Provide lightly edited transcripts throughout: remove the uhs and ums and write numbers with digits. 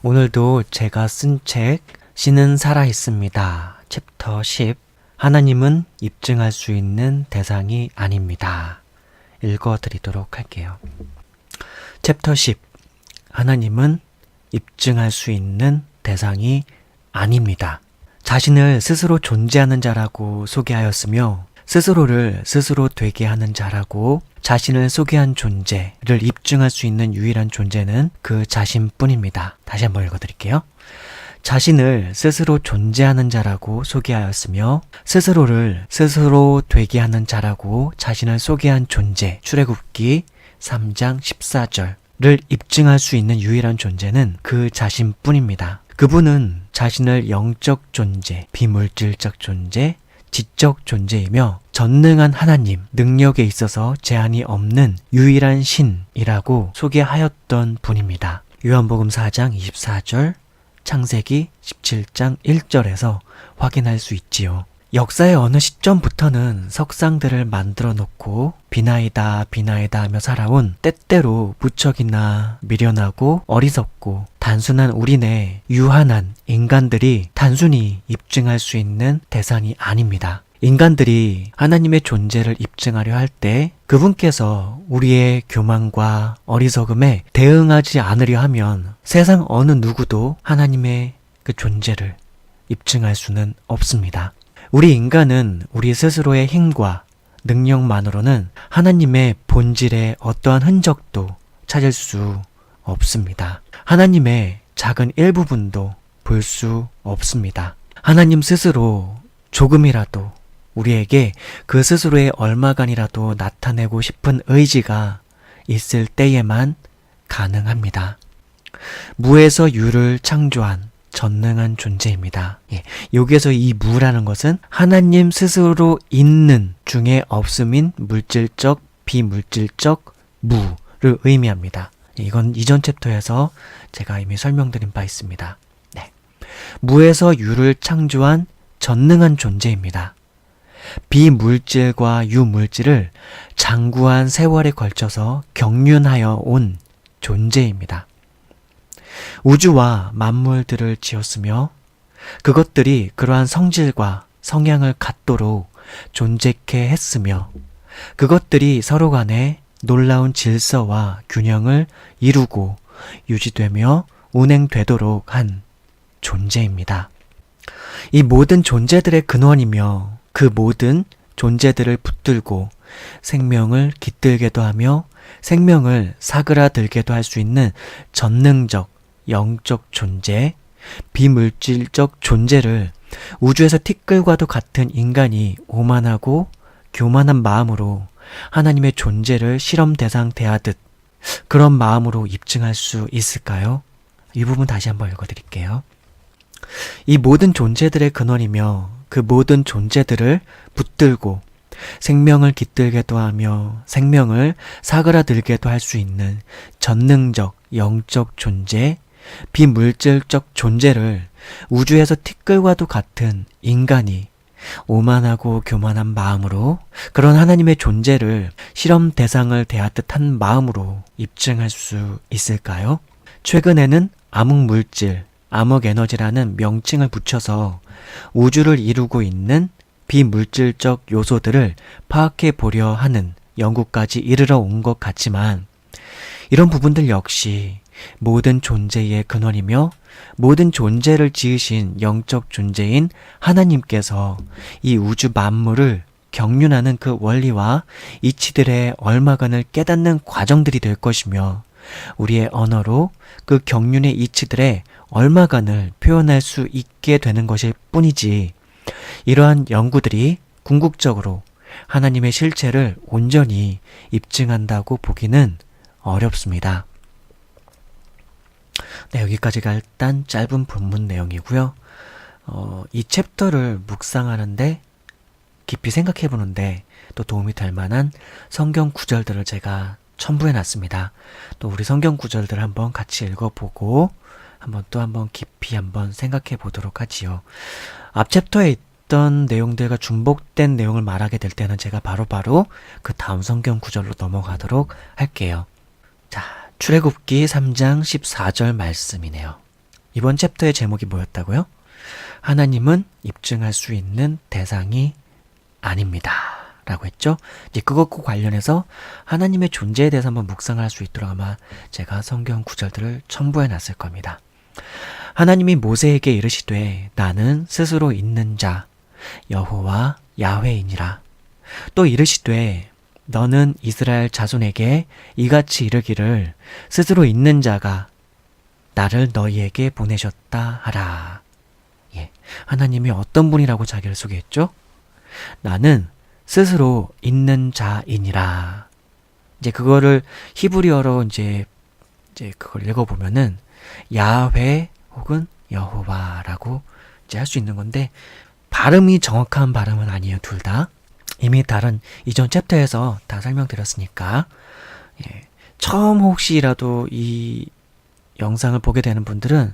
오늘도 제가 쓴 책 신은 살아있습니다. 챕터 10 하나님은 입증할 수 있는 대상이 아닙니다. 읽어드리도록 할게요. 챕터 10 하나님은 입증할 수 있는 대상이 아닙니다. 자신을 스스로 존재하는 자라고 소개하였으며 스스로를 스스로 되게 하는 자라고 자신을 소개한 존재를 입증할 수 있는 유일한 존재는 그 자신뿐입니다. 다시 한번 읽어드릴게요. 자신을 스스로 존재하는 자라고 소개하였으며 스스로를 스스로 되게 하는 자라고 자신을 소개한 존재 출애굽기 3장 14절을 입증할 수 있는 유일한 존재는 그 자신뿐입니다. 그분은 자신을 영적 존재, 비물질적 존재, 지적 존재이며 전능한 하나님, 능력에 있어서 제한이 없는 유일한 신이라고 소개하였던 분입니다. 요한복음 4장 24절, 창세기 17장 1절에서 확인할 수 있지요. 역사의 어느 시점부터는 석상들을 만들어 놓고 비나이다 비나이다 하며 살아온 때때로 무척이나 미련하고 어리석고 단순한 우리네 유한한 인간들이 단순히 입증할 수 있는 대상이 아닙니다. 인간들이 하나님의 존재를 입증하려 할 때 그분께서 우리의 교만과 어리석음에 대응하지 않으려 하면 세상 어느 누구도 하나님의 그 존재를 입증할 수는 없습니다. 우리 인간은 우리 스스로의 힘과 능력만으로는 하나님의 본질의 어떠한 흔적도 찾을 수 없습니다. 하나님의 작은 일부분도 볼 수 없습니다. 하나님 스스로 조금이라도 우리에게 그 스스로의 얼마간이라도 나타내고 싶은 의지가 있을 때에만 가능합니다. 무에서 유를 창조한 전능한 존재입니다. 여기에서 이 무라는 것은 하나님 스스로 있는 중에 없음인 물질적, 비물질적 무를 의미합니다. 이건 이전 챕터에서 제가 이미 설명드린 바 있습니다. 무에서 유를 창조한 전능한 존재입니다. 비물질과 유물질을 장구한 세월에 걸쳐서 경륜하여 온 존재입니다. 우주와 만물들을 지었으며 그것들이 그러한 성질과 성향을 갖도록 존재케 했으며 그것들이 서로 간에 놀라운 질서와 균형을 이루고 유지되며 운행되도록 한 존재입니다. 이 모든 존재들의 근원이며 그 모든 존재들을 붙들고 생명을 깃들게도 하며 생명을 사그라들게도 할 수 있는 전능적 영적 존재, 비물질적 존재를 우주에서 티끌과도 같은 인간이 오만하고 교만한 마음으로 하나님의 존재를 실험 대상 대하듯 그런 마음으로 입증할 수 있을까요? 이 부분 다시 한번 읽어드릴게요. 이 모든 존재들의 근원이며 그 모든 존재들을 붙들고 생명을 깃들게도 하며 생명을 사그라들게도 할 수 있는 전능적 영적 존재, 비물질적 존재를 우주에서 티끌과도 같은 인간이 오만하고 교만한 마음으로 그런 하나님의 존재를 실험 대상을 대하듯 한 마음으로 입증할 수 있을까요? 최근에는 암흑물질, 암흑에너지라는 명칭을 붙여서 우주를 이루고 있는 비물질적 요소들을 파악해 보려 하는 연구까지 이르러 온 것 같지만 이런 부분들 역시 모든 존재의 근원이며 모든 존재를 지으신 영적 존재인 하나님께서 이 우주 만물을 경륜하는 그 원리와 이치들의 얼마간을 깨닫는 과정들이 될 것이며 우리의 언어로 그 경륜의 이치들의 얼마간을 표현할 수 있게 되는 것일 뿐이지 이러한 연구들이 궁극적으로 하나님의 실체를 온전히 입증한다고 보기는 어렵습니다. 여기까지가 일단 짧은 본문 내용이고요. 이 챕터를 묵상하는데 깊이 생각해 보는데 또 도움이 될 만한 성경 구절들을 제가 첨부해 놨습니다. 또 우리 성경 구절들 한번 같이 읽어보고 한번 깊이 한번 생각해 보도록 하지요. 앞 챕터에 있던 내용들과 중복된 내용을 말하게 될 때는 제가 바로바로 그 다음 성경 구절로 넘어가도록 할게요. 자, 출애굽기 3장 14절 말씀이네요. 이번 챕터의 제목이 뭐였다고요? 하나님은 입증할 수 있는 대상이 아닙니다. 라고 했죠? 이제 그것과 관련해서 하나님의 존재에 대해서 한번 묵상할 수 있도록 아마 제가 성경 구절들을 첨부해 놨을 겁니다. 하나님이 모세에게 이르시되 나는 스스로 있는 자 여호와 야훼이니라. 또 이르시되 너는 이스라엘 자손에게 이같이 이르기를 스스로 있는 자가 나를 너희에게 보내셨다 하라. 예, 하나님이 어떤 분이라고 자기를 소개했죠? 나는 스스로 있는 자이니라. 이제 그거를 히브리어로 이제 그걸 읽어보면은 야훼 혹은 여호와라고 이제 할 수 있는 건데, 발음이 정확한 발음은 아니에요, 둘 다. 이미 다른 이전 챕터에서 다 설명드렸으니까. 예, 처음 혹시라도 이 영상을 보게 되는 분들은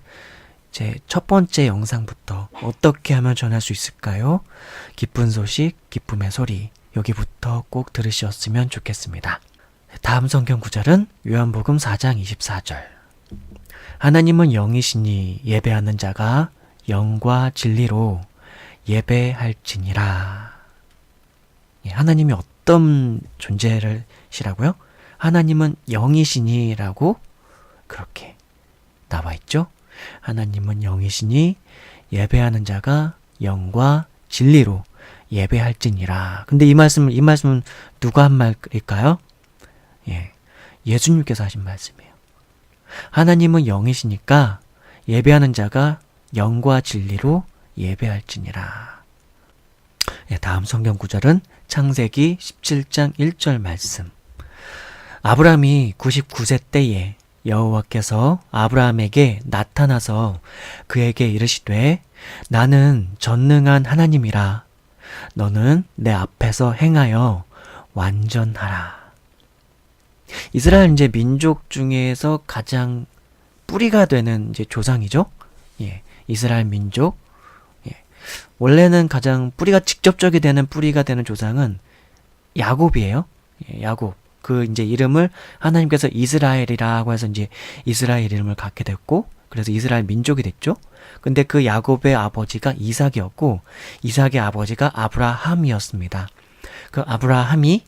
제 첫 번째 영상부터 어떻게 하면 전할 수 있을까요? 기쁜 소식, 기쁨의 소리, 여기부터 꼭 들으셨으면 좋겠습니다. 다음 성경 구절은 요한복음 4장 24절. 하나님은 영이시니 예배하는 자가 영과 진리로 예배할지니라. 예, 하나님이 어떤 존재시라고요? 하나님은 영이시니라고 그렇게 나와 있죠. 하나님은 영이시니 예배하는 자가 영과 진리로 예배할지니라. 근데 이 말씀은 누가 한 말일까요? 예, 예수님께서 하신 말씀이에요. 하나님은 영이시니까 예배하는 자가 영과 진리로 예배할지니라. 예, 다음 성경 구절은 창세기 17장 1절 말씀. 아브라함이 99세 때에 여호와께서 아브라함에게 나타나서 그에게 이르시되 나는 전능한 하나님이라. 너는 내 앞에서 행하여 완전하라. 이스라엘 이제 민족 중에서 가장 뿌리가 되는 이제 조상이죠. 예, 이스라엘 민족. 예, 원래는 가장 뿌리가 직접적이 되는 뿌리가 되는 조상은 야곱이에요. 예, 야곱. 그 이제 이름을 하나님께서 이스라엘이라고 해서 이제 이스라엘 이름을 갖게 됐고, 그래서 이스라엘 민족이 됐죠. 근데 그 야곱의 아버지가 이삭이었고, 이삭의 아버지가 아브라함이었습니다. 그 아브라함에게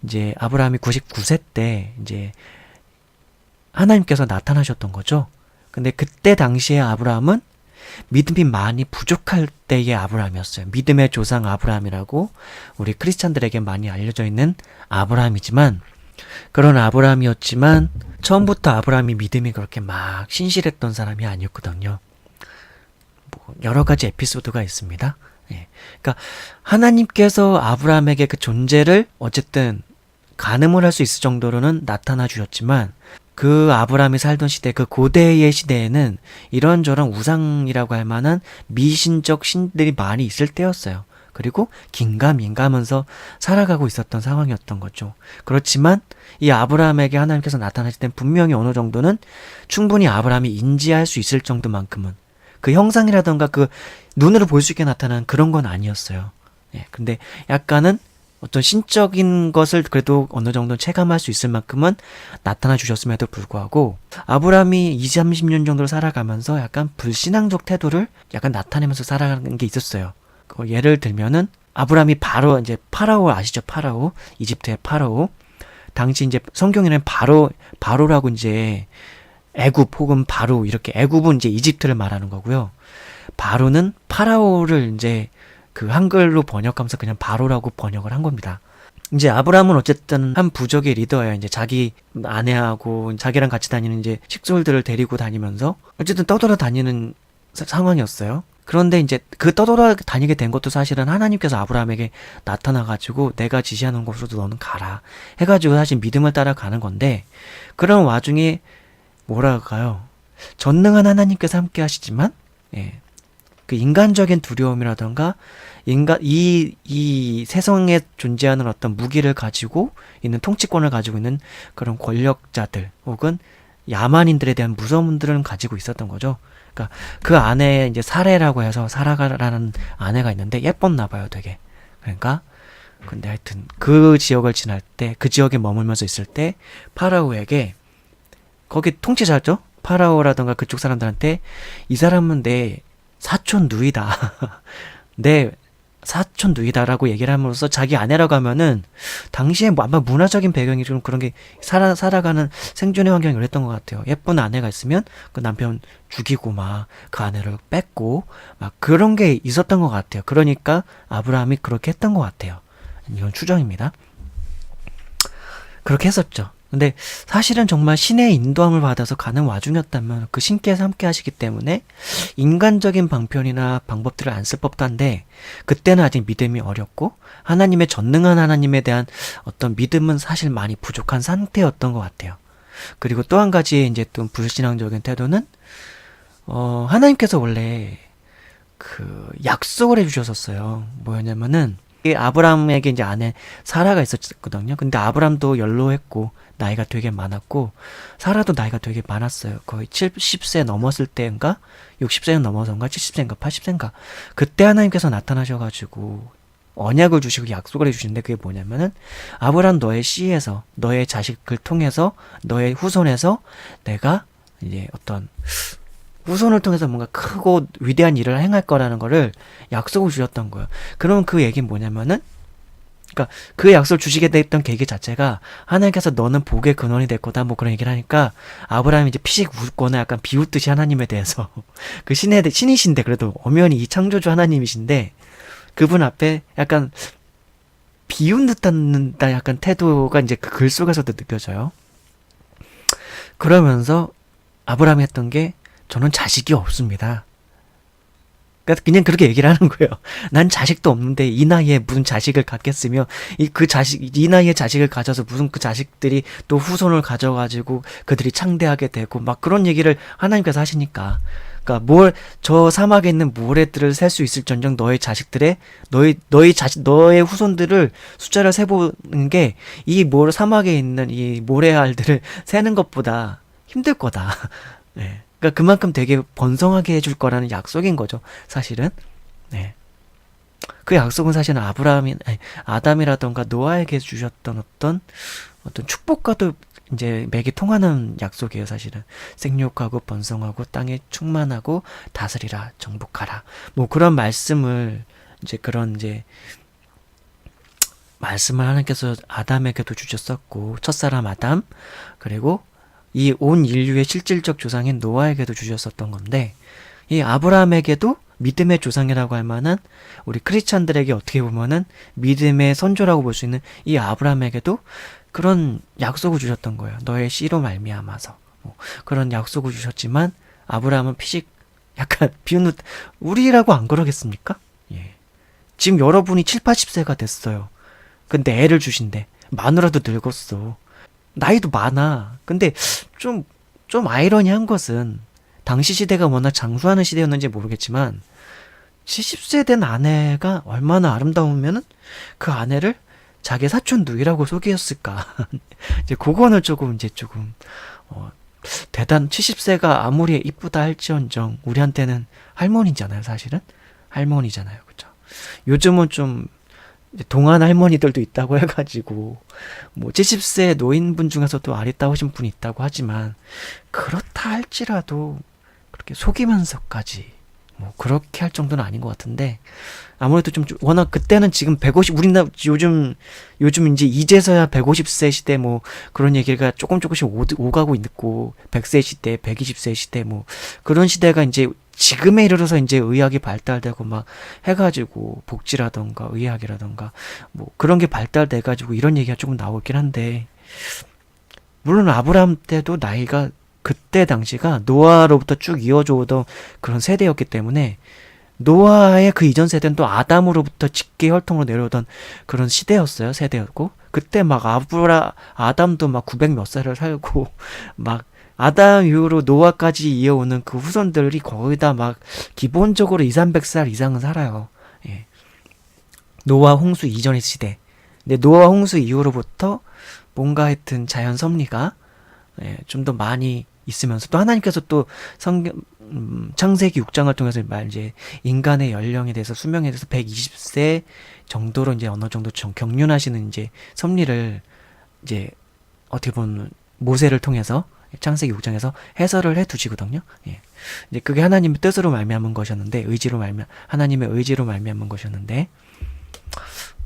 이제 아브라함이 99세 때 이제 하나님께서 나타나셨던 거죠. 근데 그때 당시에 아브라함은 믿음이 많이 부족할 때의 아브라함이었어요. 믿음의 조상 아브라함이라고 우리 크리스찬들에게 많이 알려져 있는 아브라함이지만, 그런 아브라함이었지만 처음부터 아브라함이 믿음이 그렇게 막 신실했던 사람이 아니었거든요. 뭐 여러 가지 에피소드가 있습니다. 예. 그러니까 하나님께서 아브라함에게 그 존재를 어쨌든 가늠을 할 수 있을 정도로는 나타나 주셨지만, 그 아브라함이 살던 시대, 그 고대의 시대에는 이런저런 우상이라고 할 만한 미신적 신들이 많이 있을 때였어요. 그리고 긴가민가하면서 살아가고 있었던 상황이었던 거죠. 그렇지만 이 아브라함에게 하나님께서 나타나실 땐 분명히 어느 정도는 충분히 아브라함이 인지할 수 있을 정도만큼은, 그 형상이라던가 그 눈으로 볼 수 있게 나타난 그런 건 아니었어요. 예, 근데 약간은 어떤 신적인 것을 그래도 어느 정도 체감할 수 있을 만큼은 나타나 주셨음에도 불구하고, 아브라함이 20, 30년 정도를 살아가면서 약간 불신앙적 태도를 약간 나타내면서 살아가는 게 있었어요. 예를 들면은 아브라함이 바로 이제 파라오 아시죠? 파라오, 이집트의 파라오. 당시 이제 성경에는 바로라고 이제 애굽 혹은 바로, 이렇게 애굽은 이제 이집트를 말하는 거고요. 바로는 파라오를 이제 그 한글로 번역하면서 그냥 바로라고 번역을 한 겁니다. 이제 아브라함은 어쨌든 한 부족의 리더예요. 이제 자기 아내하고 자기랑 같이 다니는 이제 식솔들을 데리고 다니면서 어쨌든 떠돌아다니는 상황이었어요. 그런데 이제 그 떠돌아다니게 된 것도 사실은 하나님께서 아브라함에게 나타나가지고 내가 지시하는 곳으로 너는 가라 해가지고 사실 믿음을 따라가는 건데, 그런 와중에 뭐랄까요, 전능한 하나님께서 함께 하시지만, 예, 그 인간적인 두려움이라던가 이 세상에 존재하는 어떤 무기를 가지고 있는, 통치권을 가지고 있는 그런 권력자들 혹은 야만인들에 대한 무서움들은 가지고 있었던 거죠. 그러니까 그 안에 이제 사레라고 해서 사라가라는 아내가 있는데 예뻤나 봐요, 되게. 그러니까 근데 하여튼 그 지역을 지날 때, 그 지역에 머물면서 있을 때 파라오에게, 거기 통치자죠? 파라오라던가 그쪽 사람들한테 이 사람은 내 사촌 누이다. 내 사촌 누이다라고 얘기를 함으로써 자기 아내라고 하면은 당시에 뭐 아마 문화적인 배경이 좀 그런 게 살아가는 생존의 환경이 그랬던 것 같아요. 예쁜 아내가 있으면 그 남편 죽이고 막 그 아내를 뺏고 막 그런 게 있었던 것 같아요. 그러니까 아브라함이 그렇게 했던 것 같아요. 이건 추정입니다. 그렇게 했었죠. 근데 사실은 정말 신의 인도함을 받아서 가는 와중이었다면 그 신께서 함께 하시기 때문에 인간적인 방편이나 방법들을 안 쓸 법도 한데 그때는 아직 믿음이 어렸고 하나님의 전능한 하나님에 대한 어떤 믿음은 사실 많이 부족한 상태였던 것 같아요. 그리고 또 한 가지 이제 또 불신앙적인 태도는 하나님께서 원래 그 약속을 해주셨었어요. 뭐였냐면은 이 아브라함에게 이제 아내 사라가 있었거든요. 근데 아브라함도 연로했고 나이가 되게 많았고 사라도 나이가 되게 많았어요. 거의 70세 넘었을 때인가 60세는 넘어서인가 70세인가 80세인가 그때 하나님께서 나타나셔가지고 언약을 주시고 약속을 해주시는데 그게 뭐냐면은 아브라함 너의 씨에서 너의 자식을 통해서 너의 후손에서 내가 이제 어떤 후손을 통해서 뭔가 크고 위대한 일을 행할 거라는 거를 약속을 주셨던 거예요. 그럼 그 얘기는 뭐냐면은 그러니까 그 약속을 주시게 됐던 계기 자체가 하나님께서 너는 복의 근원이 될 거다 뭐 그런 얘기를 하니까 아브라함이 이제 피식 웃거나 약간 비웃듯이 하나님에 대해서 그 신이신데 그래도 엄연히 이 창조주 하나님이신데 그분 앞에 약간 비웃는 듯한 약간 태도가 이제 그 글 속에서도 느껴져요. 그러면서 아브라함이 했던 게 저는 자식이 없습니다. 그러니까 그냥 그렇게 얘기를 하는 거예요. 난 자식도 없는데 이 나이에 무슨 자식을 갖겠으며 이 나이에 자식을 가져서 무슨 그 자식들이 또 후손을 가져가지고 그들이 창대하게 되고 막 그런 얘기를 하나님께서 하시니까 그러니까 저 사막에 있는 모래들을 셀 수 있을전정 너의 자식들의 너의 후손들을 숫자를 세보는 게 이 사막에 있는 이 모래알들을 세는 것보다 힘들 거다. 네. 그러니까 그만큼 되게 번성하게 해줄 거라는 약속인 거죠, 사실은. 네. 그 약속은 사실은 아담이라던가 노아에게 주셨던 어떤 축복과도 이제 맥이 통하는 약속이에요, 사실은. 생육하고 번성하고 땅에 충만하고 다스리라, 정복하라. 뭐 그런 말씀을 말씀을 하나님께서 아담에게도 주셨었고, 첫사람 아담, 그리고 이 온 인류의 실질적 조상인 노아에게도 주셨었던 건데 이 아브라함에게도 믿음의 조상이라고 할 만한 우리 크리스찬들에게 어떻게 보면은 믿음의 선조라고 볼 수 있는 이 아브라함에게도 그런 약속을 주셨던 거예요. 너의 씨로 말미암아서 그런 약속을 주셨지만 아브라함은 피식 약간 비웃는 우리라고 안 그러겠습니까? 예. 지금 여러분이 7, 80세가 됐어요. 근데 애를 주신대. 마누라도 늙었어. 나이도 많아. 근데 좀 아이러니한 것은 당시 시대가 워낙 장수하는 시대였는지 모르겠지만 70세 된 아내가 얼마나 아름다우면은 그 아내를 자기 사촌 누이라고 소개했을까. 이제 그거는 조금 70세가 아무리 이쁘다 할지언정 우리한테는 할머니잖아요, 사실은. 할머니잖아요. 그죠? 요즘은 좀 동안 할머니들도 있다고 해가지고 뭐 70세 노인분 중에서도 아리따우신 분이 있다고 하지만 그렇다 할지라도 그렇게 속이면서까지 뭐 그렇게 할 정도는 아닌 것 같은데 아무래도 좀 워낙 그때는 지금 150 요즘 이제서야 150세 시대 뭐 그런 얘기가 조금씩 오가고 있고 100세 시대, 120세 시대 뭐 그런 시대가 이제 지금에 이르러서 이제 의학이 발달되고 막 해가지고 복지라던가 의학이라던가 뭐 그런 게 발달돼가지고 이런 얘기가 조금 나오긴 한데 물론 아브라함 때도 나이가 그때 당시가 노아로부터 쭉 이어져 오던 그런 세대였기 때문에 노아의 그 이전 세대는 또 아담으로부터 직계 혈통으로 내려오던 그런 세대였고 그때 막 아담도 막 900 몇 살을 살고 막 아담 이후로 노아까지 이어오는 그 후손들이 거의 다 막 기본적으로 200~300살 이상은 살아요. 예. 노아 홍수 이전의 시대. 근데 노아 홍수 이후로부터 뭔가 하여튼 자연 섭리가 좀 더 많이 있으면서 또 하나님께서 또 창세기 6장을 통해서 이제 인간의 연령에 대해서 수명에 대해서 120세 정도로 이제 어느 정도 경륜하시는 이제 섭리를 이제 어떻게 보면 모세를 통해서 창세기 6장에서 해설을 해 두시거든요. 예. 이제 그게 하나님의 뜻으로 말미암은 것이었는데, 하나님의 의지로 말미암은 것이었는데,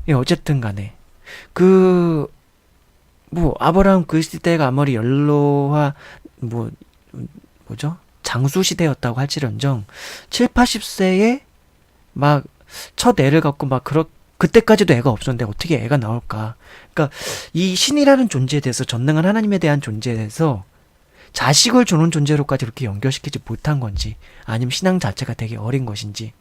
예, 어쨌든 간에 아브라함 그 시대가 아무리 연로와 장수 시대였다고 할지언정 7, 80세에 막 첫 애를 갖고 그때까지도 애가 없었는데 어떻게 애가 나올까? 그러니까 이 신이라는 존재에 대해서, 전능한 하나님에 대한 존재에 대해서 자식을 주는 존재로까지 이렇게 연결시키지 못한 건지, 아니면 신앙 자체가 되게 어린 것인지.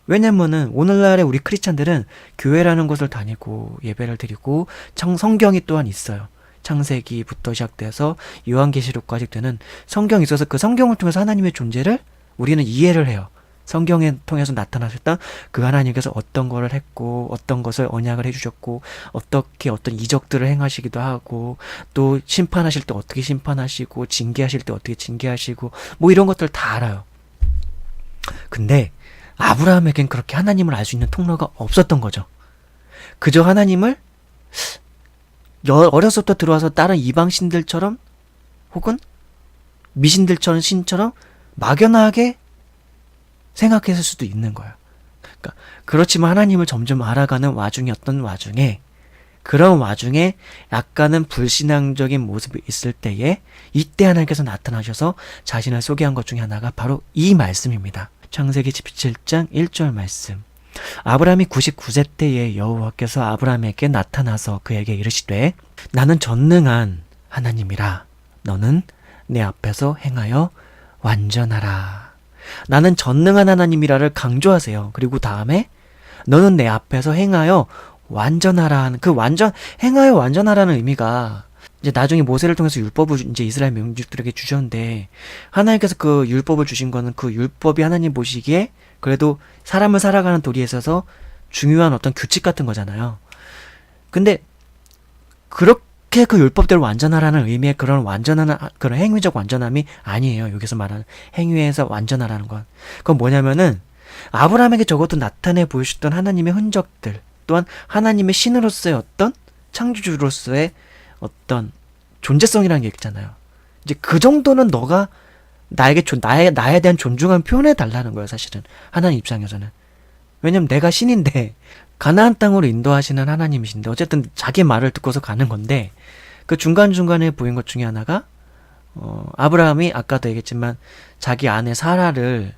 왜냐면은 오늘날의 우리 크리스찬들은 교회라는 곳을 다니고 예배를 드리고 성경이 또한 있어요. 창세기부터 시작돼서 요한계시록까지 되는 성경이 있어서 그 성경을 통해서 하나님의 존재를 우리는 이해를 해요. 성경에 통해서 나타나셨던 그 하나님께서 어떤 거를 했고, 어떤 것을 언약을 해주셨고, 어떻게 어떤 이적들을 행하시기도 하고, 또 심판하실 때 어떻게 심판하시고, 징계하실 때 어떻게 징계하시고, 이런 것들 다 알아요. 근데 아브라함에겐 그렇게 하나님을 알 수 있는 통로가 없었던 거죠. 그저 하나님을 어려서부터 들어와서 다른 이방 신들처럼, 혹은 신처럼 막연하게 생각했을 수도 있는 거예요. 그러니까 그렇지만 하나님을 점점 알아가는 그런 와중에 약간은 불신앙적인 모습이 있을 때에, 이때 하나님께서 나타나셔서 자신을 소개한 것 중에 하나가 바로 이 말씀입니다. 창세기 17장 1절 말씀. 아브라함이 99세 때에 여호와께서 아브라함에게 나타나서 그에게 이르시되, 나는 전능한 하나님이라. 너는 내 앞에서 행하여 완전하라. 나는 전능한 하나님이라를 강조하세요. 그리고 다음에 너는 내 앞에서 행하여 완전하라. 행하여 완전하라는 의미가, 이제 나중에 모세를 통해서 율법을 이제 이스라엘 민족들에게 주셨는데, 하나님께서 그 율법을 주신 거는 그 율법이 하나님 보시기에 그래도 사람을 살아가는 도리에 있어서 중요한 어떤 규칙 같은 거잖아요. 근데 그렇게 그 율법대로 완전하라는 의미의 그런 행위적 완전함이 아니에요. 여기서 말하는 행위에서 완전하라는 건. 그건 뭐냐면은, 아브라함에게 적어도 나타내 보여주셨던 하나님의 흔적들, 또한 하나님의 신으로서의 어떤 창조주로서의 어떤 존재성이라는 게 있잖아요. 이제 그 정도는 너가 나에 대한 존중함을 표현해 달라는 거예요, 사실은. 하나님 입장에서는. 왜냐면 내가 신인데, 가나안 땅으로 인도하시는 하나님이신데, 어쨌든 자기 말을 듣고서 가는 건데, 그 중간중간에 보인 것 중에 하나가, 아브라함이 아까도 얘기했지만 자기 아내 사라를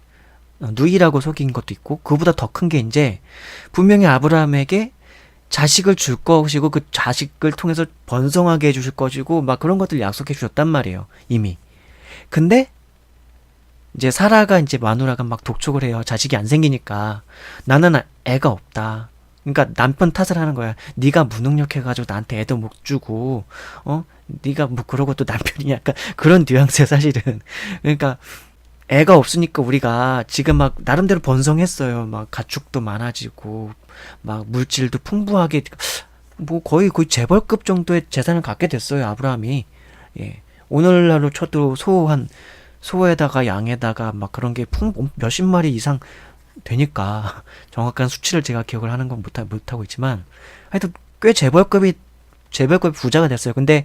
누이라고 속인 것도 있고, 그보다 더 큰 게 이제 분명히 아브라함에게 자식을 줄 것이고, 그 자식을 통해서 번성하게 해주실 것이고, 막 그런 것들 약속해 주셨단 말이에요, 이미. 근데 이제 사라가, 이제 마누라가 막 독촉을 해요. 자식이 안 생기니까. 나는 애가 없다. 그러니까 남편 탓을 하는 거야. 네가 무능력해가지고 나한테 애도 못 주고, 네가 그러고 또 남편이 약간 그런 뉘앙스야, 사실은. 그러니까 애가 없으니까 우리가 지금 막 나름대로 번성했어요. 막 가축도 많아지고, 막 물질도 풍부하게, 거의 재벌급 정도의 재산을 갖게 됐어요, 아브라함이. 예. 오늘날로 쳐도 소에다가 양에다가 막 그런 게 몇십 마리 이상 되니까, 정확한 수치를 제가 기억을 하는 건 못하고 있지만, 하여튼 꽤 재벌급이 부자가 됐어요. 근데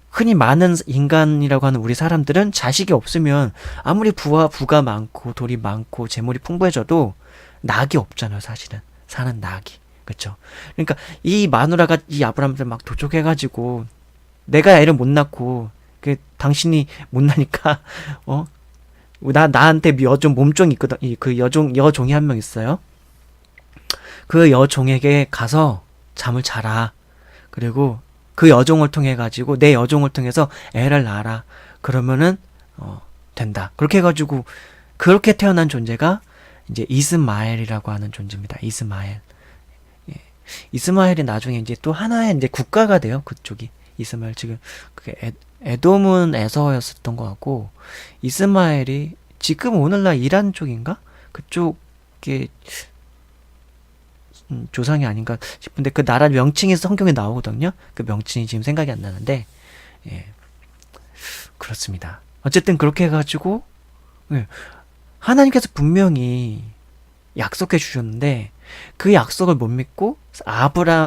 흔히 많은 인간이라고 하는 우리 사람들은 자식이 없으면 아무리 부가 많고 돌이 많고 재물이 풍부해져도 낙이 없잖아요, 사실은. 사는 낙이. 그쵸? 그러니까 이 마누라가 이 아브라함을 막 도적해가지고, 내가 애를 못 낳고 당신이 못 나니까 나한테 여종 몸종이 있거든. 그 여종이 한 명 있어요. 그 여종에게 가서 잠을 자라. 그리고 그 여종을 통해 가지고, 내 여종을 통해서 애를 낳아라. 그러면은 된다. 그렇게 해가지고 그렇게 태어난 존재가 이제 이스마엘이라고 하는 존재입니다. 이스마엘. 예. 이스마엘이 나중에 이제 또 하나의 이제 국가가 돼요. 그쪽이. 이스마엘, 지금 그게 에돔은 에서였었던 것 같고, 이스마엘이 지금 오늘날 이란 쪽인가? 그쪽에 조상이 아닌가 싶은데, 그 나라 명칭이 성경에 나오거든요. 그 명칭이 지금 생각이 안 나는데, 예, 그렇습니다. 어쨌든 그렇게 해가지고, 예, 하나님께서 분명히 약속해 주셨는데, 그 약속을 못 믿고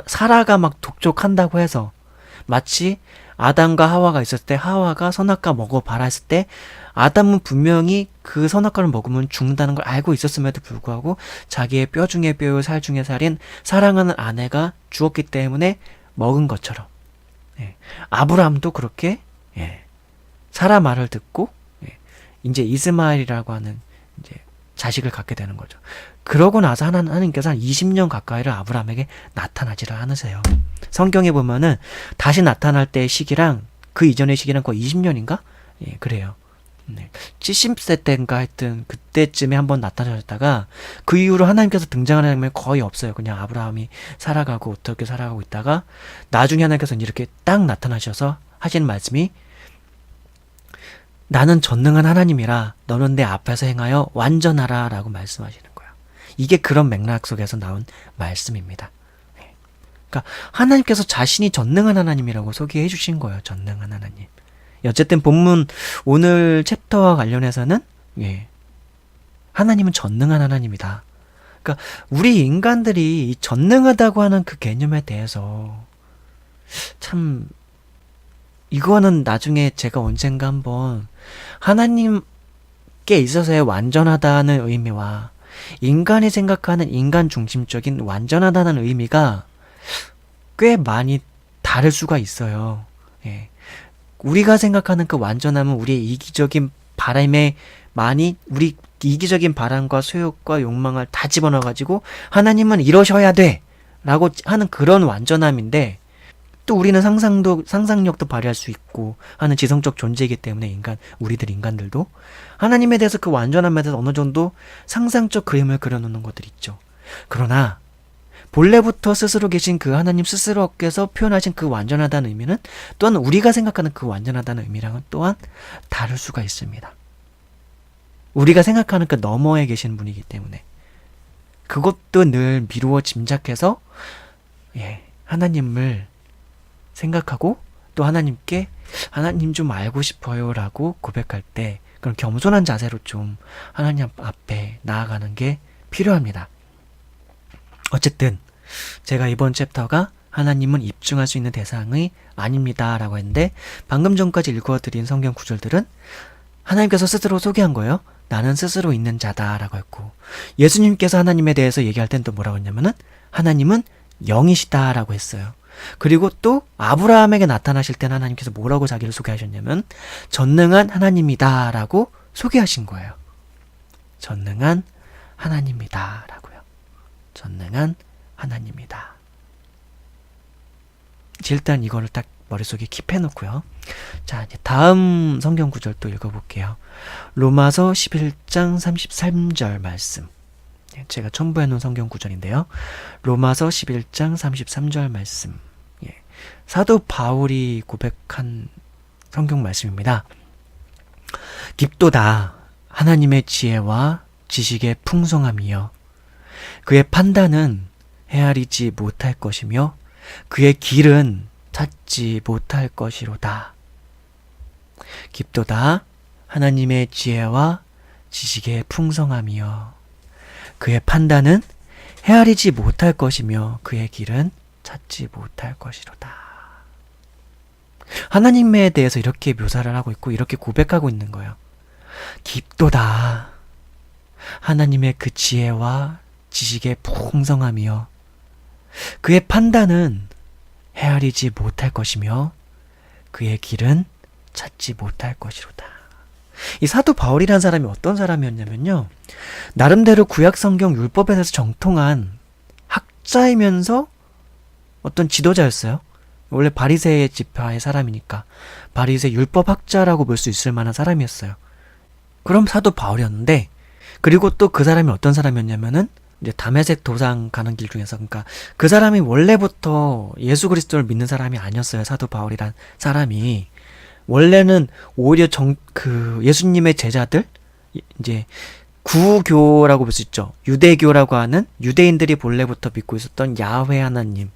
사라가 막 독촉한다고 해서, 마치 아담과 하와가 있었을 때 하와가 선악과 먹어봐라 했을 때 아담은 분명히 그 선악과를 먹으면 죽는다는 걸 알고 있었음에도 불구하고 자기의 뼈 중에 뼈요 살 중에 살인 사랑하는 아내가 죽었기 때문에 먹은 것처럼, 예. 아브라함도 그렇게, 예. 사라 말을 듣고, 예. 이제 이스마엘이라고 하는 이제 자식을 갖게 되는 거죠. 그러고 나서 하나님께서 한 20년 가까이를 아브라함에게 나타나지를 않으세요. 성경에 보면은 다시 나타날 때의 시기랑 그 이전의 시기랑 거의 20년인가? 예, 그래요. 네. 70세 때인가 하여튼 그때쯤에 한번 나타나셨다가 그 이후로 하나님께서 등장하는 장면이 거의 없어요. 그냥 아브라함이 살아가고 어떻게 살아가고 있다가 나중에 하나님께서 이렇게 딱 나타나셔서 하시는 말씀이 나는 전능한 하나님이라 너는 내 앞에서 행하여 완전하라 라고 말씀하시는 거예요. 이게 그런 맥락 속에서 나온 말씀입니다. 네. 그러니까 하나님께서 자신이 전능한 하나님이라고 소개해 주신 거예요. 전능한 하나님. 어쨌든 본문 오늘 챕터와 관련해서는, 예, 하나님은 전능한 하나님이다. 그러니까 우리 인간들이 이 전능하다고 하는 그 개념에 대해서 참 이거는 나중에 제가 언젠가 한번 하나님께 있어서의 완전하다는 의미와 인간이 생각하는 인간 중심적인 완전하다는 의미가 꽤 많이 다를 수가 있어요. 예. 우리가 생각하는 그 완전함은 우리의 이기적인 바람에 많이 우리 이기적인 바람과 소욕과 욕망을 다 집어넣어가지고 하나님은 이러셔야 돼 라고 하는 그런 완전함인데, 또 우리는 상상력도 발휘할 수 있고 하는 지성적 존재이기 때문에 우리들 인간들도 하나님에 대해서 그 완전함에 대해서 어느 정도 상상적 그림을 그려놓는 것들이 있죠. 그러나 본래부터 스스로 계신 그 하나님 스스로께서 표현하신 그 완전하다는 의미는 또한 우리가 생각하는 그 완전하다는 의미랑은 또한 다를 수가 있습니다. 우리가 생각하는 그 너머에 계신 분이기 때문에 그것도 늘 미루어 짐작해서, 예, 하나님을 생각하고 또 하나님께 하나님 좀 알고 싶어요 라고 고백할 때 그런 겸손한 자세로 좀 하나님 앞에 나아가는 게 필요합니다. 어쨌든 제가 이번 챕터가 하나님은 입증할 수 있는 대상이 아닙니다 라고 했는데, 방금 전까지 읽어드린 성경 구절들은 하나님께서 스스로 소개한 거예요. 나는 스스로 있는 자다 라고 했고, 예수님께서 하나님에 대해서 얘기할 땐 또 뭐라고 했냐면은 하나님은 영이시다 라고 했어요. 그리고 또 아브라함에게 나타나실 때는 하나님께서 뭐라고 자기를 소개하셨냐면 전능한 하나님이다 라고 소개하신 거예요. 전능한 하나님이다 라고요. 전능한 하나님이다. 일단 이거를 딱 머릿속에 킵해놓고요. 자, 이제 다음 성경 구절 또 읽어볼게요. 로마서 11장 33절 말씀. 제가 첨부해놓은 성경 구절인데요. 로마서 11장 33절 말씀. 예. 사도 바울이 고백한 성경 말씀입니다. 깊도다 하나님의 지혜와 지식의 풍성함이여 그의 판단은 헤아리지 못할 것이며 그의 길은 찾지 못할 것이로다. 깊도다 하나님의 지혜와 지식의 풍성함이여 그의 판단은 헤아리지 못할 것이며 그의 길은 찾지 못할 것이로다. 하나님에 대해서 이렇게 묘사를 하고 있고 이렇게 고백하고 있는 거예요. 깊도다 하나님의 그 지혜와 지식의 풍성함이여 그의 판단은 헤아리지 못할 것이며 그의 길은 찾지 못할 것이로다. 이 사도 바울이라는 사람이 어떤 사람이었냐면요, 나름대로 구약성경 율법에 대해서 정통한 학자이면서 어떤 지도자였어요. 원래 바리새 지파의 사람이니까 바리새 율법학자라고 볼 수 있을 만한 사람이었어요. 그럼 사도 바울이었는데, 그리고 또 그 사람이 어떤 사람이었냐면은 이제 다메섹 도상 가는 길 중에서, 그러니까 그 사람이 원래부터 예수 그리스도를 믿는 사람이 아니었어요. 사도 바울이란 사람이 원래는 오히려 예수님의 제자들, 이제 구교라고 볼 수 있죠. 유대교라고 하는 유대인들이 본래부터 믿고 있었던 야훼 하나님의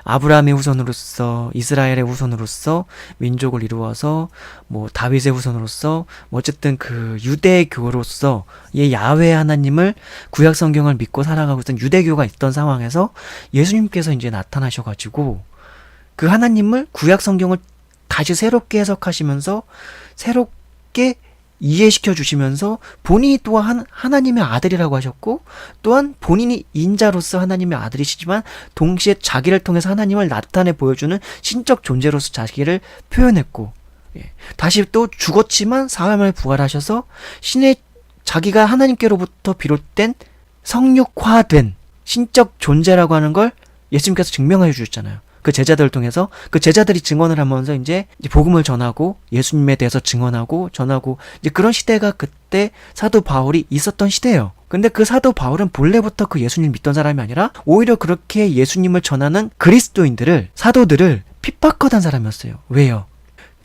아브라함의 후손으로서 이스라엘의 후손으로서 민족을 이루어서 뭐 다윗의 후손으로서 어쨌든 그 유대교로서 이 야훼 하나님을 구약 성경을 믿고 살아가고 있던 유대교가 있던 상황에서 예수님께서 이제 나타나셔가지고 그 하나님을 구약 성경을 다시 새롭게 해석하시면서 새롭게 이해시켜 주시면서 본인이 또한 하나님의 아들이라고 하셨고 또한 본인이 인자로서 하나님의 아들이시지만 동시에 자기를 통해서 하나님을 나타내 보여주는 신적 존재로서 자기를 표현했고 다시 또 죽었지만 사흘 만에 부활하셔서 신의 자기가 하나님께로부터 비롯된 성육화된 신적 존재라고 하는 걸 예수님께서 증명해 주셨잖아요. 그 제자들을 통해서 그 제자들이 증언을 하면서 이제 복음을 전하고 예수님에 대해서 증언하고 전하고 이제 그런 시대가 그때 사도 바울이 있었던 시대예요. 근데 그 사도 바울은 본래부터 그 예수님을 믿던 사람이 아니라 오히려 그렇게 예수님을 전하는 그리스도인들을 사도들을 핍박하던 사람이었어요. 왜요?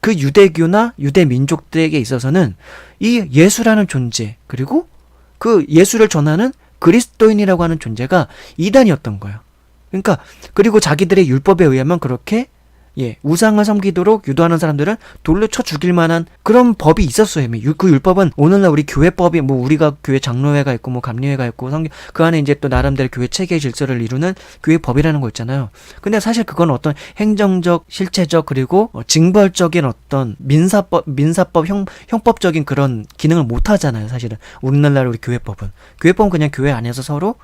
그 유대교나 유대 민족들에게 있어서는 이 예수라는 존재 그리고 그 예수를 전하는 그리스도인이라고 하는 존재가 이단이었던 거예요. 그러니까 그리고 자기들의 율법에 의하면 그렇게 우상을 섬기도록 유도하는 사람들은 돌로 쳐 죽일 만한 그런 법이 있었어요. 그 율법은 오늘날 우리 교회법이 뭐 우리가 교회 장로회가 있고 뭐 감리회가 있고 그 안에 이제 또 나름대로 교회 체계 질서를 이루는 교회법이라는 거 있잖아요. 근데 사실 그건 어떤 행정적, 실체적 그리고 징벌적인 어떤 민사법, 형법적인 그런 기능을 못 하잖아요. 사실은 오늘날 우리 교회법은 그냥 교회 안에서 서로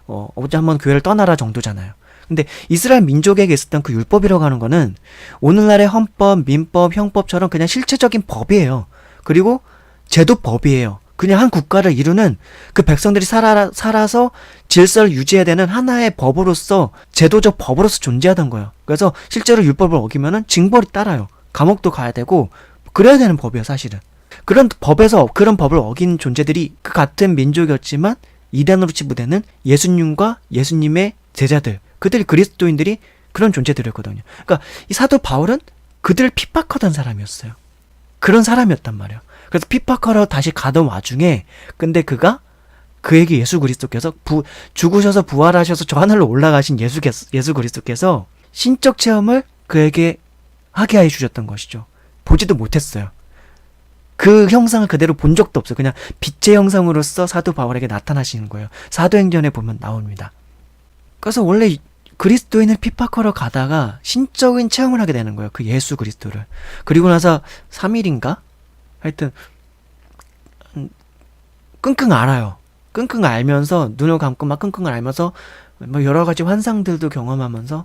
어제 한번 교회를 떠나라 정도잖아요. 근데 이스라엘 민족에게 있었던 그 율법이라고 하는 거는 오늘날의 헌법, 민법, 형법처럼 그냥 실체적인 법이에요. 그리고 제도법이에요. 그냥 한 국가를 이루는 그 백성들이 살아서 질서를 유지해야 되는 하나의 법으로서 제도적 법으로서 존재하던 거예요. 그래서 실제로 율법을 어기면은 징벌이 따라요. 감옥도 가야 되고 그래야 되는 법이에요, 사실은. 그런 법을 어긴 존재들이 그 같은 민족이었지만 이단으로 치부되는 예수님과 예수님의 제자들, 그들이 그리스도인들이 그런 존재들이었거든요. 그러니까 이 사도 바울은 그들을 핍박하던 사람이었어요. 그런 사람이었단 말이에요. 그래서 핍박하러 다시 가던 와중에 근데 그에게 예수 그리스도께서 죽으셔서 부활하셔서 저 하늘로 올라가신 예수 그리스도께서 신적 체험을 그에게 하게 해 주셨던 것이죠. 보지도 못했어요. 그 형상을 그대로 본 적도 없어요. 그냥 빛의 형상으로서 사도 바울에게 나타나시는 거예요. 사도행전에 보면 나옵니다. 그래서 원래 그리스도인을 핍박하러 가다가 신적인 체험을 하게 되는 거예요. 그 예수 그리스도를. 그리고 나서 3일인가? 하여튼 끙끙 앓아요. 끙끙 앓면서 눈을 감고 막 끙끙 앓면서 뭐 여러 가지 환상들도 경험하면서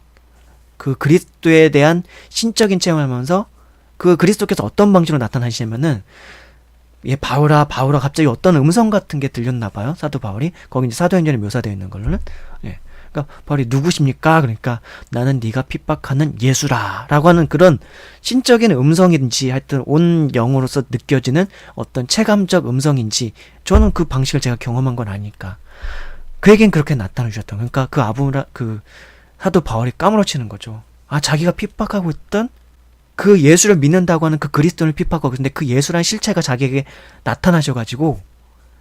그 그리스도에 대한 신적인 체험을 하면서 그 그리스도께서 어떤 방식으로 나타나시냐면은 바울아 갑자기 어떤 음성 같은 게 들렸나 봐요. 사도 바울이 거기 이제 사도행전에 묘사되어 있는 걸로는 그러니까 바울이 누구십니까? 그러니까 나는 네가 핍박하는 예수라라고 하는 그런 신적인 음성인지 하여튼 온 영으로서 느껴지는 어떤 체감적 음성인지 저는 그 방식을 제가 경험한 건 아니까 그에겐 그렇게 나타나 주셨던 그러니까 그 사도 바울이 까무러치는 거죠. 자기가 핍박하고 있던 그 예수를 믿는다고 하는 그 그리스도를 핍박하고 근데 그 예수라는 실체가 자기에게 나타나셔가지고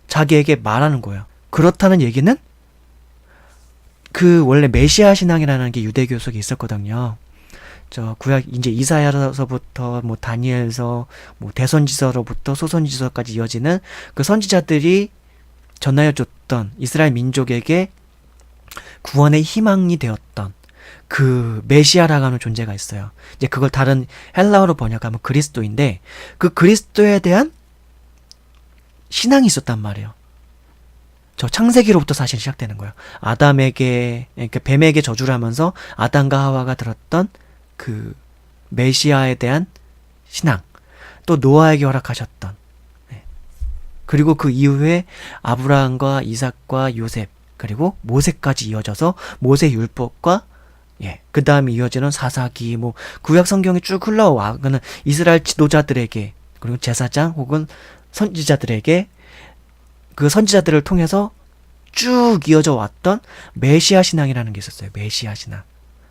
자기에게 말하는 거예요. 그렇다는 얘기는 그 원래 메시아 신앙이라는 게 유대교 속에 있었거든요. 저 구약 이제 이사야서부터 뭐 다니엘서 뭐 대선지서로부터 소선지서까지 이어지는 그 선지자들이 전하여 줬던 이스라엘 민족에게 구원의 희망이 되었던 그 메시아라고 하는 존재가 있어요. 이제 그걸 다른 헬라어로 번역하면 그리스도인데 그 그리스도에 대한 신앙이 있었단 말이에요. 저 창세기로부터 사실 시작되는 거예요. 아담에게 그러니까 뱀에게 저주를 하면서 아담과 하와가 들었던 그 메시아에 대한 신앙, 또 노아에게 허락하셨던 그리고 그 이후에 아브라함과 이삭과 요셉 그리고 모세까지 이어져서 모세 율법과 그 다음에 이어지는 사사기 뭐 구약 성경이 쭉 흘러와 그는 이스라엘 지도자들에게 그리고 제사장 혹은 선지자들에게 그 선지자들을 통해서 쭉 이어져 왔던 메시아 신앙이라는 게 있었어요. 메시아 신앙.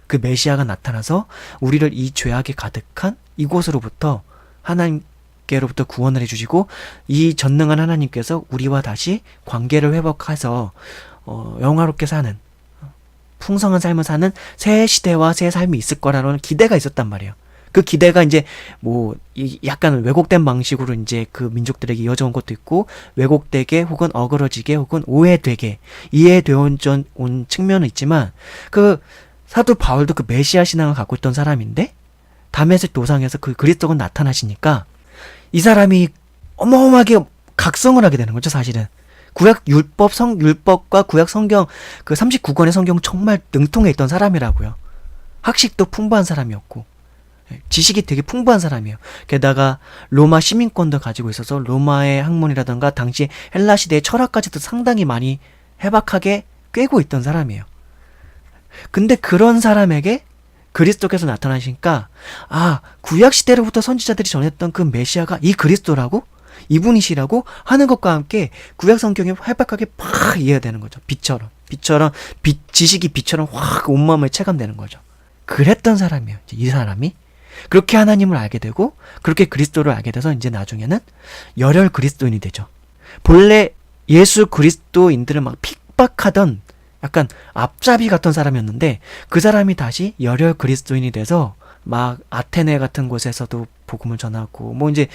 그 메시아가 나타나서 우리를 이 죄악에 가득한 이곳으로부터 하나님께로부터 구원을 해주시고 이 전능한 하나님께서 우리와 다시 관계를 회복해서 영화롭게 사는 풍성한 삶을 사는 새 시대와 새 삶이 있을 거라는 기대가 있었단 말이에요. 그 기대가 이제 뭐 약간 왜곡된 방식으로 이제 그 민족들에게 이어져 온 것도 있고 왜곡되게 혹은 어그러지게 혹은 오해되게 이해되어 온 측면은 있지만 그 사도 바울도 그 메시아 신앙을 갖고 있던 사람인데 다메섹 도상에서 그 그리스도가 나타나시니까 이 사람이 어마어마하게 각성을 하게 되는 거죠, 사실은. 구약 율법과 구약 성경 그 39권의 성경 정말 능통해 있던 사람이라고요. 학식도 풍부한 사람이었고 지식이 되게 풍부한 사람이에요. 게다가 로마 시민권도 가지고 있어서 로마의 학문이라던가 당시 헬라 시대의 철학까지도 상당히 많이 해박하게 꿰고 있던 사람이에요. 근데 그런 사람에게 그리스도께서 나타나시니까 구약 시대로부터 선지자들이 전했던 그 메시아가 이 그리스도라고? 이분이시라고 하는 것과 함께 구약 성경이 해박하게 팍 이해가 되는 거죠. 빛처럼 지식이 빛처럼 확 온마음에 체감되는 거죠. 그랬던 사람이에요. 이 사람이 그렇게 하나님을 알게 되고 그렇게 그리스도를 알게 돼서 이제 나중에는 열혈 그리스도인이 되죠. 본래 예수 그리스도인들을 막 핍박하던 약간 앞잡이 같은 사람이었는데 그 사람이 다시 열혈 그리스도인이 돼서 막 아테네 같은 곳에서도 복음을 전하고 뭐 이제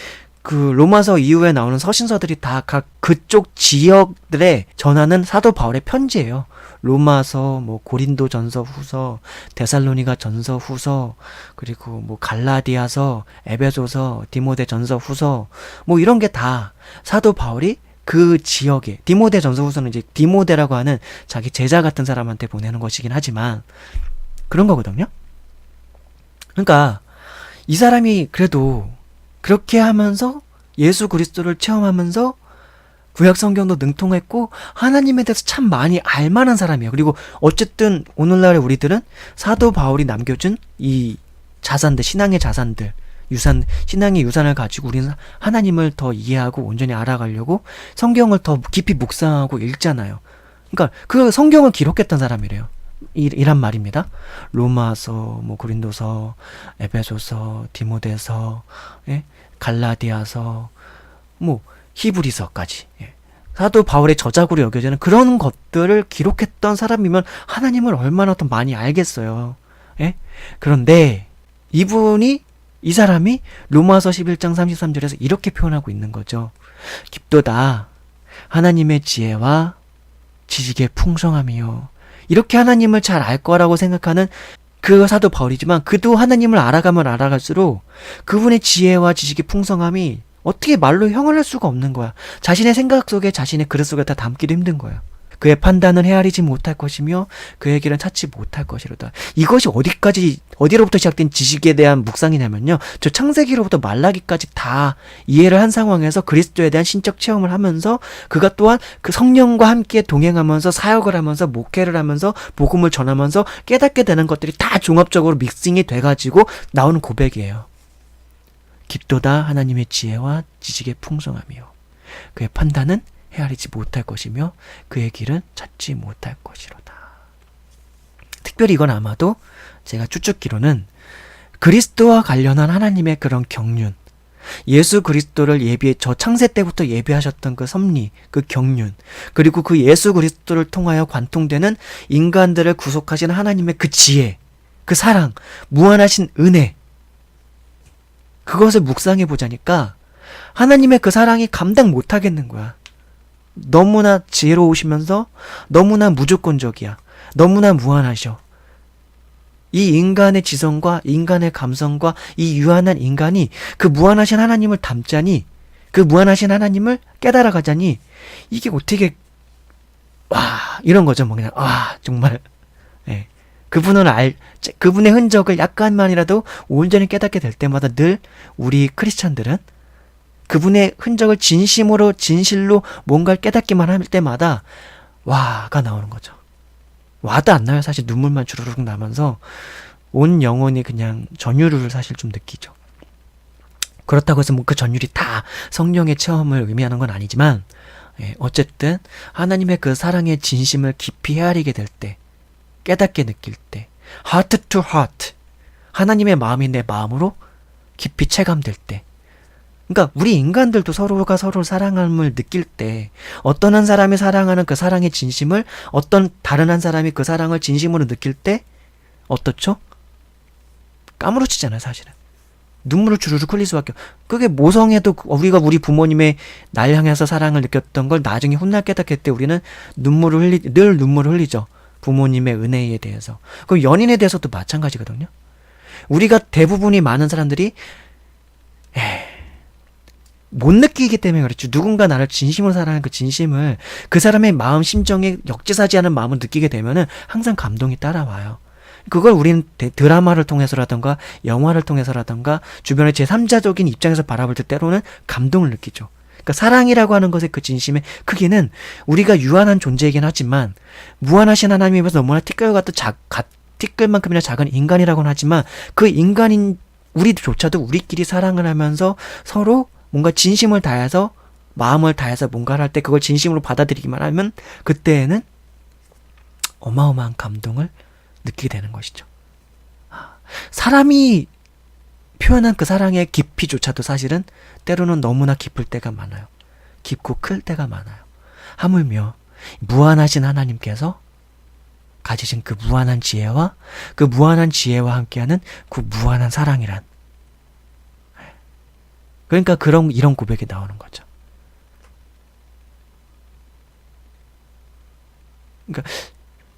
그 로마서 이후에 나오는 서신서들이 다 각 그쪽 지역들에 전하는 사도 바울의 편지예요. 로마서, 뭐 고린도 전서 후서, 데살로니가 전서 후서, 그리고 뭐 갈라디아서, 에베소서, 디모데 전서 후서, 뭐 이런 게 다 사도 바울이 그 지역에, 디모데 전서 후서는 이제 디모데라고 하는 자기 제자 같은 사람한테 보내는 것이긴 하지만 그런 거거든요. 그러니까 이 사람이 그래도 그렇게 하면서 예수 그리스도를 체험하면서 구약 성경도 능통했고 하나님에 대해서 참 많이 알만한 사람이에요. 그리고 어쨌든 오늘날의 우리들은 사도 바울이 남겨준 이 자산들, 신앙의 자산들, 신앙의 유산을 가지고 우리는 하나님을 더 이해하고 온전히 알아가려고 성경을 더 깊이 묵상하고 읽잖아요. 그러니까 그 성경을 기록했던 사람이래요. 이란 말입니다. 로마서, 뭐 고린도서, 에베소서, 디모데서, 갈라디아서, 뭐 히브리서까지 사도 바울의 저작으로 여겨지는 그런 것들을 기록했던 사람이면 하나님을 얼마나 더 많이 알겠어요. 그런데 이 사람이 로마서 11장 33절에서 이렇게 표현하고 있는 거죠. 깊도다 하나님의 지혜와 지식의 풍성함이요. 이렇게 하나님을 잘 알 거라고 생각하는 그 사도 바울이지만 그도 하나님을 알아가면 알아갈수록 그분의 지혜와 지식의 풍성함이 어떻게 말로 형언할 수가 없는 거야. 자신의 생각 속에 자신의 그릇 속에 다 담기도 힘든 거야. 그의 판단은 헤아리지 못할 것이며 그의 길은 찾지 못할 것이로다. 이것이 어디로부터 시작된 지식에 대한 묵상이냐면요. 저 창세기로부터 말라기까지 다 이해를 한 상황에서 그리스도에 대한 신적 체험을 하면서 그가 또한 그 성령과 함께 동행하면서 사역을 하면서 목회를 하면서 복음을 전하면서 깨닫게 되는 것들이 다 종합적으로 믹싱이 돼가지고 나오는 고백이에요. 깊도다 하나님의 지혜와 지식의 풍성함이요. 그의 판단은 헤아리지 못할 것이며 그의 길은 찾지 못할 것이로다. 특별히 이건 아마도 제가 추측기로는 그리스도와 관련한 하나님의 그런 경륜, 예수 그리스도를 저 창세 때부터 예비하셨던 그 섭리, 그 경륜, 그리고 그 예수 그리스도를 통하여 관통되는 인간들을 구속하신 하나님의 그 지혜, 그 사랑, 무한하신 은혜, 그것을 묵상해 보자니까 하나님의 그 사랑이 감당 못하겠는 거야. 너무나 지혜로우시면서 너무나 무조건적이야. 너무나 무한하셔. 이 인간의 지성과 인간의 감성과 이 유한한 인간이 그 무한하신 하나님을 담자니, 그 무한하신 하나님을 깨달아가자니 이게 어떻게 이런 거죠. 뭐 그냥 정말 그분의 흔적을 약간만이라도 온전히 깨닫게 될 때마다 늘 우리 크리스찬들은 그분의 흔적을 진실로 뭔가를 깨닫기만 할 때마다 와가 나오는 거죠. 와도 안 나요. 사실 눈물만 주르륵 나면서 온 영혼이 그냥 전율을 사실 좀 느끼죠. 그렇다고 해서 뭐 그 전율이 다 성령의 체험을 의미하는 건 아니지만 어쨌든 하나님의 그 사랑의 진심을 깊이 헤아리게 될 때, 깨닫게 느낄 때, heart to heart, 하나님의 마음이 내 마음으로 깊이 체감될 때, 그러니까 우리 인간들도 서로가 서로를 사랑함을 느낄 때 어떤 한 사람이 사랑하는 그 사랑의 진심을 어떤 다른 한 사람이 그 사랑을 진심으로 느낄 때 어떻죠? 까무러치잖아요. 사실은 눈물을 주르륵 흘릴 수밖에. 그게 모성애도 우리가 우리 부모님의 날 향해서 사랑을 느꼈던 걸 나중에 훗날 깨닫게 때 우리는 늘 눈물을 흘리죠. 부모님의 은혜에 대해서. 그 연인에 대해서도 마찬가지거든요. 우리가 대부분이 많은 사람들이 못 느끼기 때문에 그렇죠. 누군가 나를 진심으로 사랑하는 그 진심을, 그 사람의 마음, 심정에 역지사지 않은 마음을 느끼게 되면은 항상 감동이 따라와요. 그걸 우리는 드라마를 통해서라던가 영화를 통해서라던가 주변의 제3자적인 입장에서 바라볼 때 때로는 감동을 느끼죠. 그러니까 사랑이라고 하는 것의 그 진심의 크기는 우리가 유한한 존재이긴 하지만 무한하신 하나님에 비해서 너무나 티끌 같은 티끌만큼이나 작은 인간이라고는 하지만 그 인간인 우리조차도 우리끼리 사랑을 하면서 서로 뭔가 진심을 다해서 마음을 다해서 뭔가를 할 때 그걸 진심으로 받아들이기만 하면 그때에는 어마어마한 감동을 느끼게 되는 것이죠. 사람이 표현한 그 사랑의 깊이조차도 사실은 때로는 너무나 깊을 때가 많아요. 깊고 클 때가 많아요. 하물며 무한하신 하나님께서 가지신 그 무한한 지혜와 그 무한한 지혜와 함께하는 그 무한한 사랑이란, 그러니까 이런 고백이 나오는 거죠. 그러니까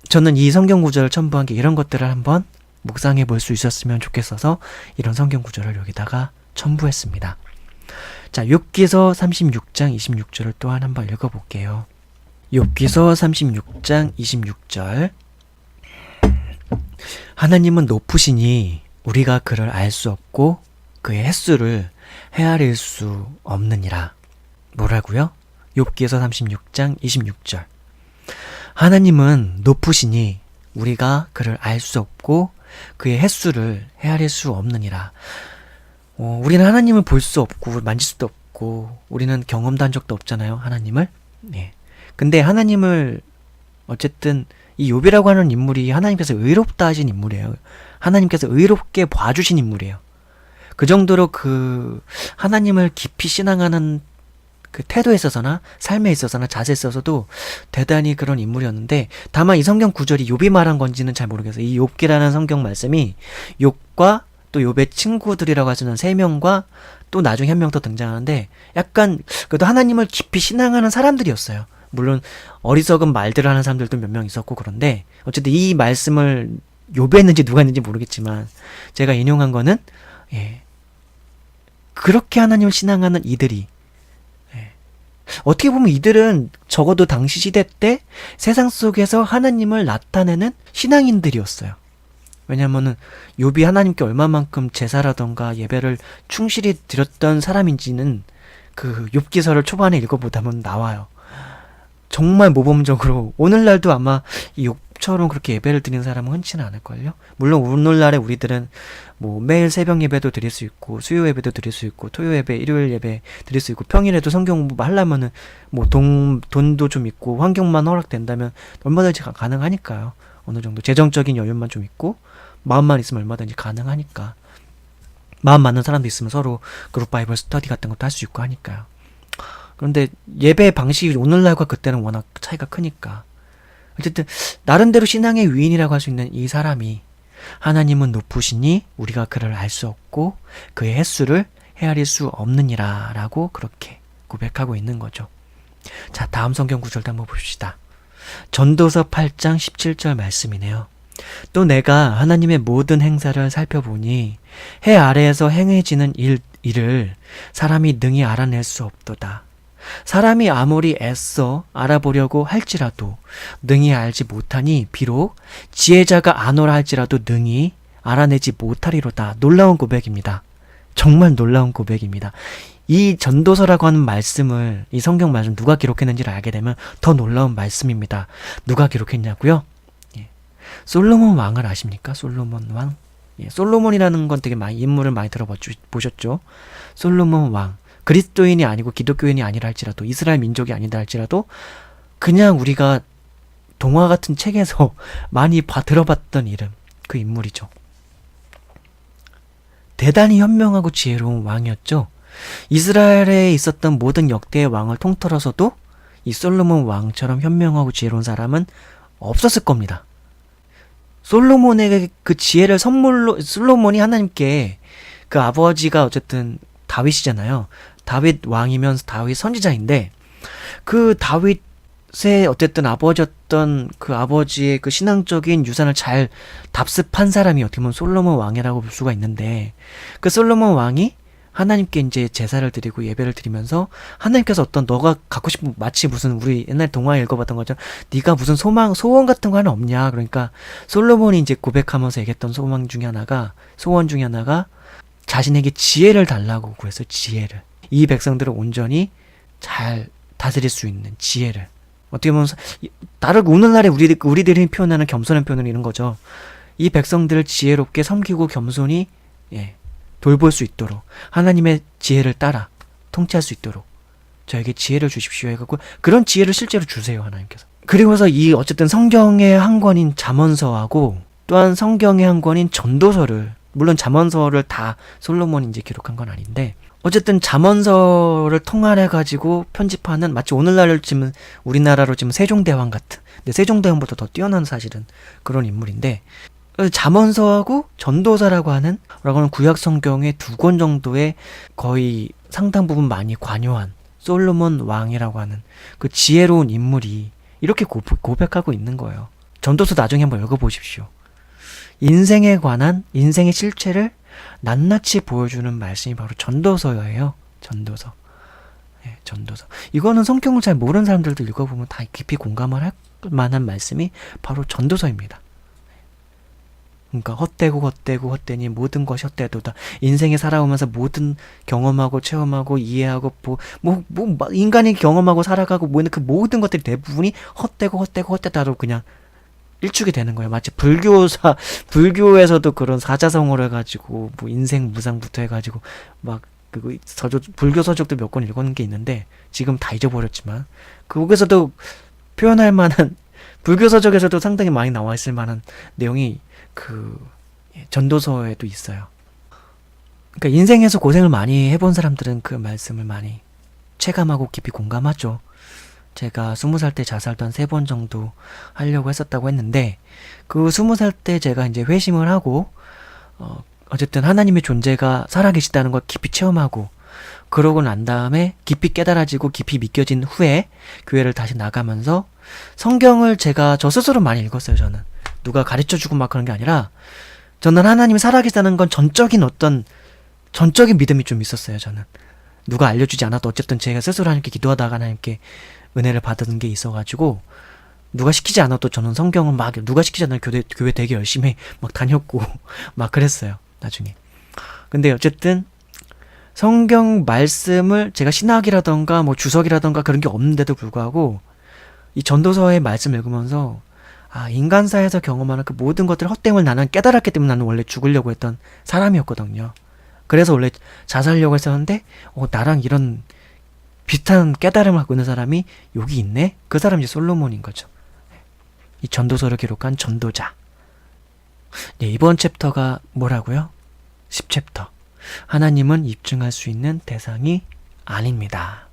저는 이 성경 구절을 첨부한 게 이런 것들을 한번 묵상해 볼 수 있었으면 좋겠어서 이런 성경 구절을 여기다가 첨부했습니다. 자, 욥기서 36장 26절을 또한 한번 읽어볼게요. 욥기서 36장 26절. 하나님은 높으시니 우리가 그를 알 수 없고 그의 횟수를 헤아릴 수 없느니라. 뭐라고요? 욥기서 36장 26절. 하나님은 높으시니 우리가 그를 알 수 없고 그의 횟수를 헤아릴 수 없느니라. 우리는 하나님을 볼 수 없고 만질 수도 없고 우리는 경험도 한 적도 없잖아요, 하나님을. 네. 근데 하나님을 어쨌든 이 욥이라고 하는 인물이 하나님께서 의롭다 하신 인물이에요. 하나님께서 의롭게 봐주신 인물이에요. 그 정도로 그 하나님을 깊이 신앙하는 그 태도에 있어서나 삶에 있어서나 자세에 있어서도 대단히 그런 인물이었는데, 다만 이 성경 구절이 욥이 말한 건지는 잘 모르겠어요. 이 욥기라는 성경 말씀이 욥과 또 욥의 친구들이라고 하시는 3명과 또 나중에 한 명 더 등장하는데, 약간 그래도 하나님을 깊이 신앙하는 사람들이었어요. 물론 어리석은 말들을 하는 사람들도 몇 명 있었고, 그런데 어쨌든 이 말씀을 욥에 했는지 누가 했는지 모르겠지만 제가 인용한 거는 그렇게 하나님을 신앙하는 이들이, 어떻게 보면 이들은 적어도 당시 시대 때 세상 속에서 하나님을 나타내는 신앙인들이었어요. 왜냐면은 욥이 하나님께 얼마만큼 제사라던가 예배를 충실히 드렸던 사람인지는 그 욥기서를 초반에 읽어보다 보면 나와요. 정말 모범적으로 오늘날도 아마 이 욥처럼 그렇게 예배를 드리는 사람은 흔치는 않을걸요. 물론 오늘날에 우리들은 뭐 매일 새벽 예배도 드릴 수 있고 수요 예배도 드릴 수 있고 토요 예배, 일요일 예배 드릴 수 있고 평일에도 성경 공부 하려면은 뭐 돈도 좀 있고 환경만 허락된다면 얼마든지 가능하니까요. 어느 정도 재정적인 여유만 좀 있고 마음만 있으면 얼마든지 가능하니까. 마음 맞는 사람도 있으면 서로 그룹 바이블 스터디 같은 것도 할 수 있고 하니까요. 그런데 예배 방식이 오늘날과 그때는 워낙 차이가 크니까. 어쨌든 나름대로 신앙의 위인이라고 할 수 있는 이 사람이 하나님은 높으시니 우리가 그를 알 수 없고 그의 횟수를 헤아릴 수 없느니라 라고 그렇게 고백하고 있는 거죠. 자, 다음 성경 구절도 한번 봅시다. 전도서 8장 17절 말씀이네요. 또 내가 하나님의 모든 행사를 살펴보니 해 아래에서 행해지는 일을 사람이 능히 알아낼 수 없도다. 사람이 아무리 애써 알아보려고 할지라도 능히 알지 못하니 비록 지혜자가 아노라 할지라도 능히 알아내지 못하리로다. 놀라운 고백입니다. 정말 놀라운 고백입니다. 이 전도서라고 하는 말씀을, 이 성경 말씀 누가 기록했는지를 알게 되면 더 놀라운 말씀입니다. 누가 기록했냐고요? 솔로몬 왕을 아십니까? 솔로몬 왕. 솔로몬이라는 건 되게 많이 인물을 많이 들어보셨죠? 솔로몬 왕. 그리스도인이 아니고 기독교인이 아니라 할지라도, 이스라엘 민족이 아니다 할지라도 그냥 우리가 동화 같은 책에서 많이 들어봤던 이름, 그 인물이죠. 대단히 현명하고 지혜로운 왕이었죠. 이스라엘에 있었던 모든 역대의 왕을 통틀어서도 이 솔로몬 왕처럼 현명하고 지혜로운 사람은 없었을 겁니다. 솔로몬에게 그 지혜를 선물로, 솔로몬이 하나님께, 그 아버지가 어쨌든 다윗이잖아요. 다윗 왕이면서 다윗 선지자인데 그 다윗 어쨌든 아버지였던 그 아버지의 그 신앙적인 유산을 잘 답습한 사람이 어떻게 보면 솔로몬 왕이라고 볼 수가 있는데, 그 솔로몬 왕이 하나님께 이제 제사를 드리고 예배를 드리면서 하나님께서 어떤 너가 갖고 싶은, 마치 무슨 우리 옛날 동화에 읽어봤던 거죠. 네가 무슨 소원 같은 거 하나 없냐. 그러니까 솔로몬이 이제 고백하면서 얘기했던 소원 중에 하나가 자신에게 지혜를 달라고 구했어요. 지혜를. 이 백성들을 온전히 잘 다스릴 수 있는 지혜를. 어떻게 보면 다르고 오늘날에 우리들이 표현하는 겸손한 표현은 이런 거죠. 이 백성들을 지혜롭게 섬기고 겸손히 돌볼 수 있도록 하나님의 지혜를 따라 통치할 수 있도록 저에게 지혜를 주십시오 해갖고 그런 지혜를 실제로 주세요, 하나님께서. 그리고서 이 어쨌든 성경의 한 권인 잠언서하고 또한 성경의 한 권인 전도서를, 물론 잠언서를 다 솔로몬이 이제 기록한 건 아닌데, 어쨌든 잠언서를 통할해가지고 편집하는, 마치 오늘날을 치면 우리나라로 치면 세종대왕 같은, 근데 세종대왕보다 더 뛰어난 사실은 그런 인물인데, 잠언서하고 전도서라고 하는 구약 성경의 2권 정도의 거의 상당 부분 많이 관여한 솔로몬 왕이라고 하는 그 지혜로운 인물이 이렇게 고백하고 있는 거예요. 전도서 나중에 한번 읽어보십시오. 인생에 관한, 인생의 실체를 낱낱이 보여주는 말씀이 바로 전도서예요. 전도서. 전도서. 이거는 성경을 잘 모르는 사람들도 읽어보면 다 깊이 공감을 할 만한 말씀이 바로 전도서입니다. 그러니까 헛되니 모든 것이 헛되도다. 인생에 살아오면서 모든 경험하고 체험하고 이해하고 인간이 경험하고 살아가고 그 모든 것들이 대부분이 헛되다로 그냥 일축이 되는 거예요. 마치 불교에서도 그런 사자성어를 해가지고 인생 무상부터 해가지고 불교 서적도 몇 권 읽은 게 있는데 지금 다 잊어버렸지만 거기서도 표현할 만한, 불교 서적에서도 상당히 많이 나와 있을 만한 내용이 전도서에도 있어요. 그러니까 인생에서 고생을 많이 해본 사람들은 그 말씀을 많이 체감하고 깊이 공감하죠. 제가 20살 때 자살도 한 3번 정도 하려고 했었다고 했는데, 그 20살 때 제가 이제 회심을 하고, 어쨌든 하나님의 존재가 살아계시다는 걸 깊이 체험하고, 그러고 난 다음에 깊이 깨달아지고 깊이 믿겨진 후에 교회를 다시 나가면서 성경을 저 스스로 많이 읽었어요, 저는. 누가 가르쳐주고 막 그런 게 아니라, 저는 하나님이 살아계시다는 건 전적인 믿음이 좀 있었어요, 저는. 누가 알려주지 않아도 어쨌든 제가 스스로 하나님께 기도하다가 하나님께 은혜를 받은 게 있어가지고, 누가 시키지 않아도 저는 성경을 누가 시키지 않아도 교회 되게 열심히 막 다녔고, 막 그랬어요, 나중에. 근데 어쨌든, 성경 말씀을 제가 신학이라던가 주석이라던가 그런 게 없는데도 불구하고, 이 전도서의 말씀을 읽으면서, 인간사에서 경험하는 그 모든 것들 헛됨을 나는 깨달았기 때문에 나는 원래 죽으려고 했던 사람이었거든요. 그래서 원래 자살하려고 했었는데, 나랑 이런 비슷한 깨달음을 갖고 있는 사람이 여기 있네? 그 사람이 이제 솔로몬인 거죠. 이 전도서를 기록한 전도자. 네, 이번 챕터가 뭐라고요? 10챕터. 하나님은 입증할 수 있는 대상이 아닙니다.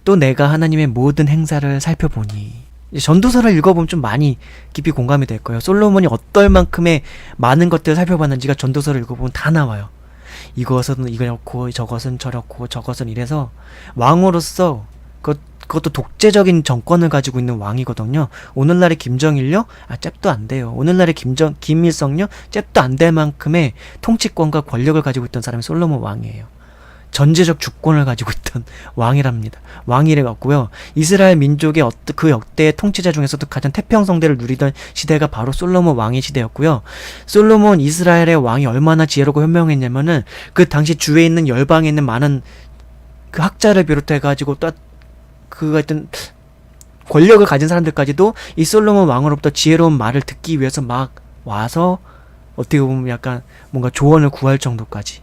또 내가 하나님의 모든 행사를 살펴보니, 전도서를 읽어보면 좀 많이 깊이 공감이 될 거예요. 솔로몬이 어떨 만큼의 많은 것들을 살펴봤는지가 전도서를 읽어보면 다 나와요. 이것은 이렇고 저것은 저렇고 저것은 이래서 왕으로서 그것도 독재적인 정권을 가지고 있는 왕이거든요. 오늘날의 김정일요? 잽도 안 돼요. 오늘날의 김일성요? 잽도 안 될 만큼의 통치권과 권력을 가지고 있던 사람이 솔로몬 왕이에요. 전제적 주권을 가지고 있던 왕이랍니다. 왕이래 갖고요. 이스라엘 민족의 그 역대의 통치자 중에서도 가장 태평성대를 누리던 시대가 바로 솔로몬 왕의 시대였고요. 솔로몬 이스라엘의 왕이 얼마나 지혜롭고 현명했냐면은 그 당시 주위에 있는 열방에 있는 많은 그 학자를 비롯해 가지고 또 하여튼 권력을 가진 사람들까지도 이 솔로몬 왕으로부터 지혜로운 말을 듣기 위해서 막 와서 어떻게 보면 약간 뭔가 조언을 구할 정도까지,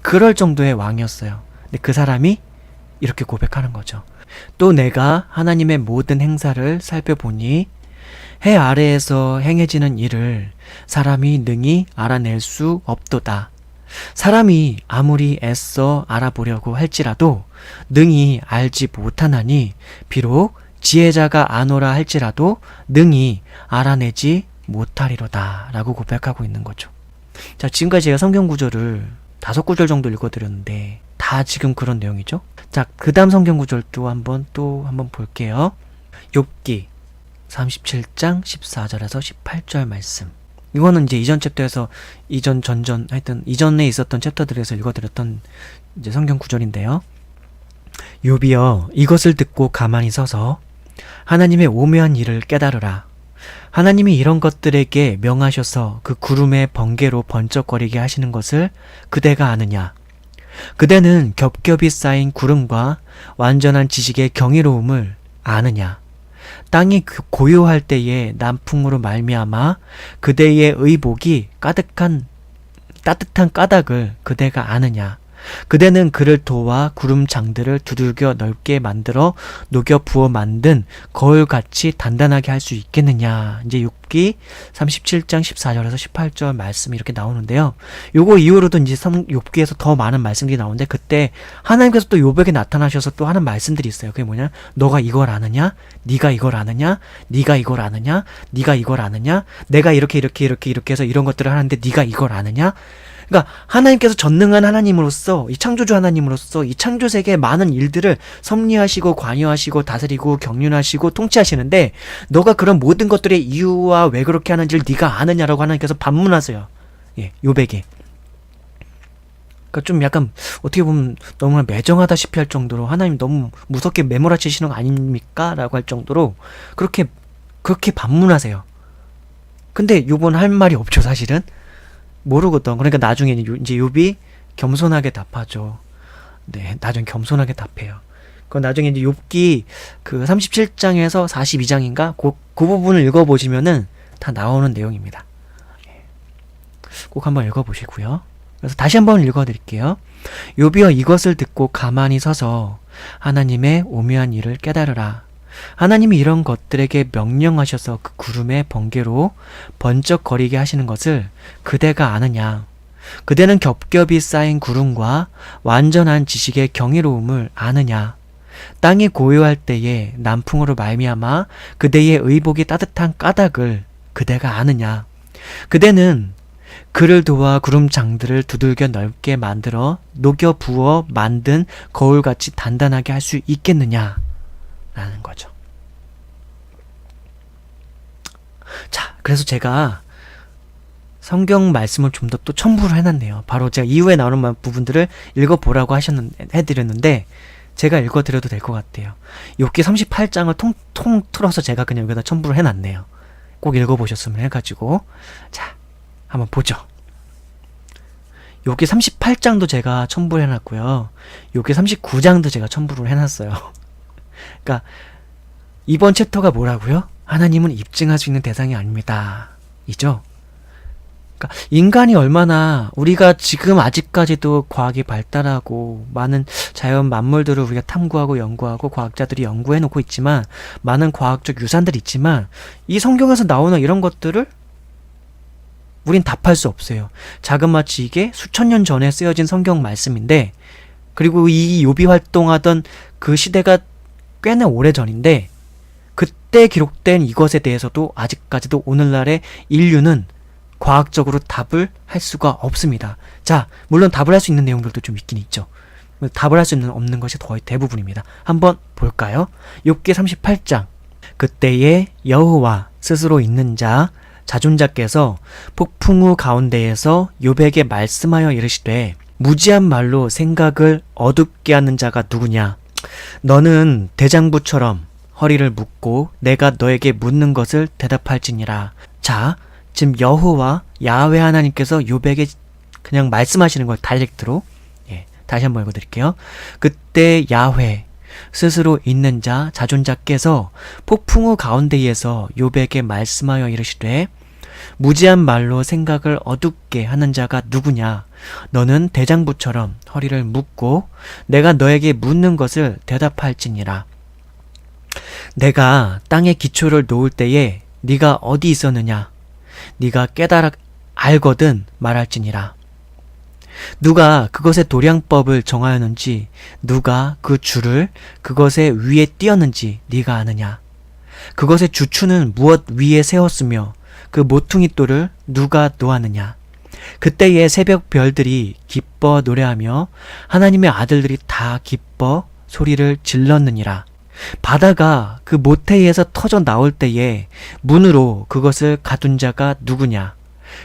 그럴 정도의 왕이었어요. 근데 그 사람이 이렇게 고백하는 거죠. 또 내가 하나님의 모든 행사를 살펴보니 해 아래에서 행해지는 일을 사람이 능히 알아낼 수 없도다. 사람이 아무리 애써 알아보려고 할지라도 능히 알지 못하나니 비록 지혜자가 아노라 할지라도 능히 알아내지 못하리로다 라고 고백하고 있는 거죠. 자, 지금까지 제가 성경 구절을 5구절 정도 읽어드렸는데 다 지금 그런 내용이죠. 자, 그 다음 성경 구절도 한번 볼게요. 욥기 37장 14절에서 18절 말씀. 이거는 이제 이전 챕터에서 하여튼 이전에 있었던 챕터들에서 읽어드렸던 이제 성경 구절인데요. 욥이여, 이것을 듣고 가만히 서서 하나님의 오묘한 일을 깨달으라. 하나님이 이런 것들에게 명하셔서 그 구름의 번개로 번쩍거리게 하시는 것을 그대가 아느냐? 그대는 겹겹이 쌓인 구름과 완전한 지식의 경이로움을 아느냐? 땅이 고요할 때에 남풍으로 말미암아 그대의 의복이 따뜻한 까닭을 그대가 아느냐? 그대는 그를 도와 구름장들을 두들겨 넓게 만들어 녹여 부어 만든 거울같이 단단하게 할 수 있겠느냐. 이제 욥기 37장 14절에서 18절 말씀이 이렇게 나오는데요. 요거 이후로도 이제 욥기에서 더 많은 말씀들이 나오는데, 그때 하나님께서 또 욥에게 나타나셔서 또 하는 말씀들이 있어요. 그게 뭐냐? 너가 이걸 아느냐? 네가 이걸 아느냐? 네가 이걸 아느냐? 네가 이걸 아느냐? 내가 이렇게 해서 이런 것들을 하는데 네가 이걸 아느냐? 그러니까 하나님께서 전능한 하나님으로서, 이 창조주 하나님으로서 이 창조 세계의 많은 일들을 섭리하시고 관여하시고 다스리고 경륜하시고 통치하시는데, 너가 그런 모든 것들의 이유와 왜 그렇게 하는지를 네가 아느냐라고 하나님께서 반문하세요. 예, 욥에게. 그러니까 좀 약간 어떻게 보면 너무나 매정하다시피 할 정도로 하나님 너무 무섭게 매몰아치시는 거 아닙니까? 라고 할 정도로 그렇게 반문하세요. 근데 욥은 할 말이 없죠, 사실은. 모르거든. 그러니까 나중에 이제 욥이 겸손하게 답하죠. 네, 나중에 겸손하게 답해요. 그 나중에 이제 욥기 그 37장에서 42장인가 그 부분을 읽어보시면은 다 나오는 내용입니다. 꼭 한번 읽어보시고요. 그래서 다시 한번 읽어드릴게요. 욥이여, 이것을 듣고 가만히 서서 하나님의 오묘한 일을 깨달으라. 하나님이 이런 것들에게 명령하셔서 그 구름의 번개로 번쩍거리게 하시는 것을 그대가 아느냐? 그대는 겹겹이 쌓인 구름과 완전한 지식의 경이로움을 아느냐? 땅이 고요할 때에 남풍으로 말미암아 그대의 의복이 따뜻한 까닭을 그대가 아느냐? 그대는 그를 도와 구름장들을 두들겨 넓게 만들어 녹여 부어 만든 거울같이 단단하게 할 수 있겠느냐? 라는 거죠. 자, 그래서 제가 성경 말씀을 좀 더 또 첨부를 해놨네요. 바로 제가 이후에 나오는 부분들을 읽어보라고 해드렸는데, 제가 읽어드려도 될 것 같아요. 욥기 38장을 통틀어서 제가 그냥 여기다 첨부를 해놨네요. 꼭 읽어보셨으면 해가지고. 자, 한번 보죠. 욥기 38장도 제가 첨부를 해놨고요. 욥기 39장도 제가 첨부를 해놨어요. 그러니까 이번 챕터가 뭐라고요? 하나님은 입증할 수 있는 대상이 아닙니다. 이죠? 그러니까 인간이 얼마나, 우리가 지금 아직까지도 과학이 발달하고 많은 자연 만물들을 우리가 탐구하고 연구하고 과학자들이 연구해놓고 있지만, 많은 과학적 유산들이 있지만, 이 성경에서 나오는 이런 것들을 우린 답할 수 없어요. 자그마치 이게 수천 년 전에 쓰여진 성경 말씀인데, 그리고 이 욥이 활동하던 그 시대가 꽤나 오래전인데, 그때 기록된 이것에 대해서도 아직까지도 오늘날의 인류는 과학적으로 답을 할 수가 없습니다. 자, 물론 답을 할 수 있는 내용들도 좀 있긴 있죠. 답을 할 수 없는 것이 거의 대부분입니다. 한번 볼까요? 욥기 38장. 그때에 여호와 스스로 있는 자 자존자께서 폭풍우 가운데에서 욥에게 말씀하여 이르시되, 무지한 말로 생각을 어둡게 하는 자가 누구냐? 너는 대장부처럼 허리를 묶고 내가 너에게 묻는 것을 대답할지니라. 자, 지금 여호와 야훼 하나님께서 욥에게 그냥 말씀하시는 걸 다이렉트로, 다시 한번 읽어드릴게요. 그때 야훼 스스로 있는 자 자존자께서 폭풍우 가운데에서 욥에게 말씀하여 이르시되, 무지한 말로 생각을 어둡게 하는 자가 누구냐? 너는 대장부처럼 허리를 묶고 내가 너에게 묻는 것을 대답할지니라. 내가 땅에 기초를 놓을 때에 네가 어디 있었느냐? 네가 알거든 말할지니라. 누가 그것의 도량법을 정하였는지, 누가 그 줄을 그것의 위에 띄었는지 네가 아느냐? 그것의 주추는 무엇 위에 세웠으며 그 모퉁이 돌을 누가 놓았느냐? 그때의 새벽 별들이 기뻐 노래하며 하나님의 아들들이 다 기뻐 소리를 질렀느니라. 바다가 그 모태에서 터져 나올 때에 문으로 그것을 가둔 자가 누구냐?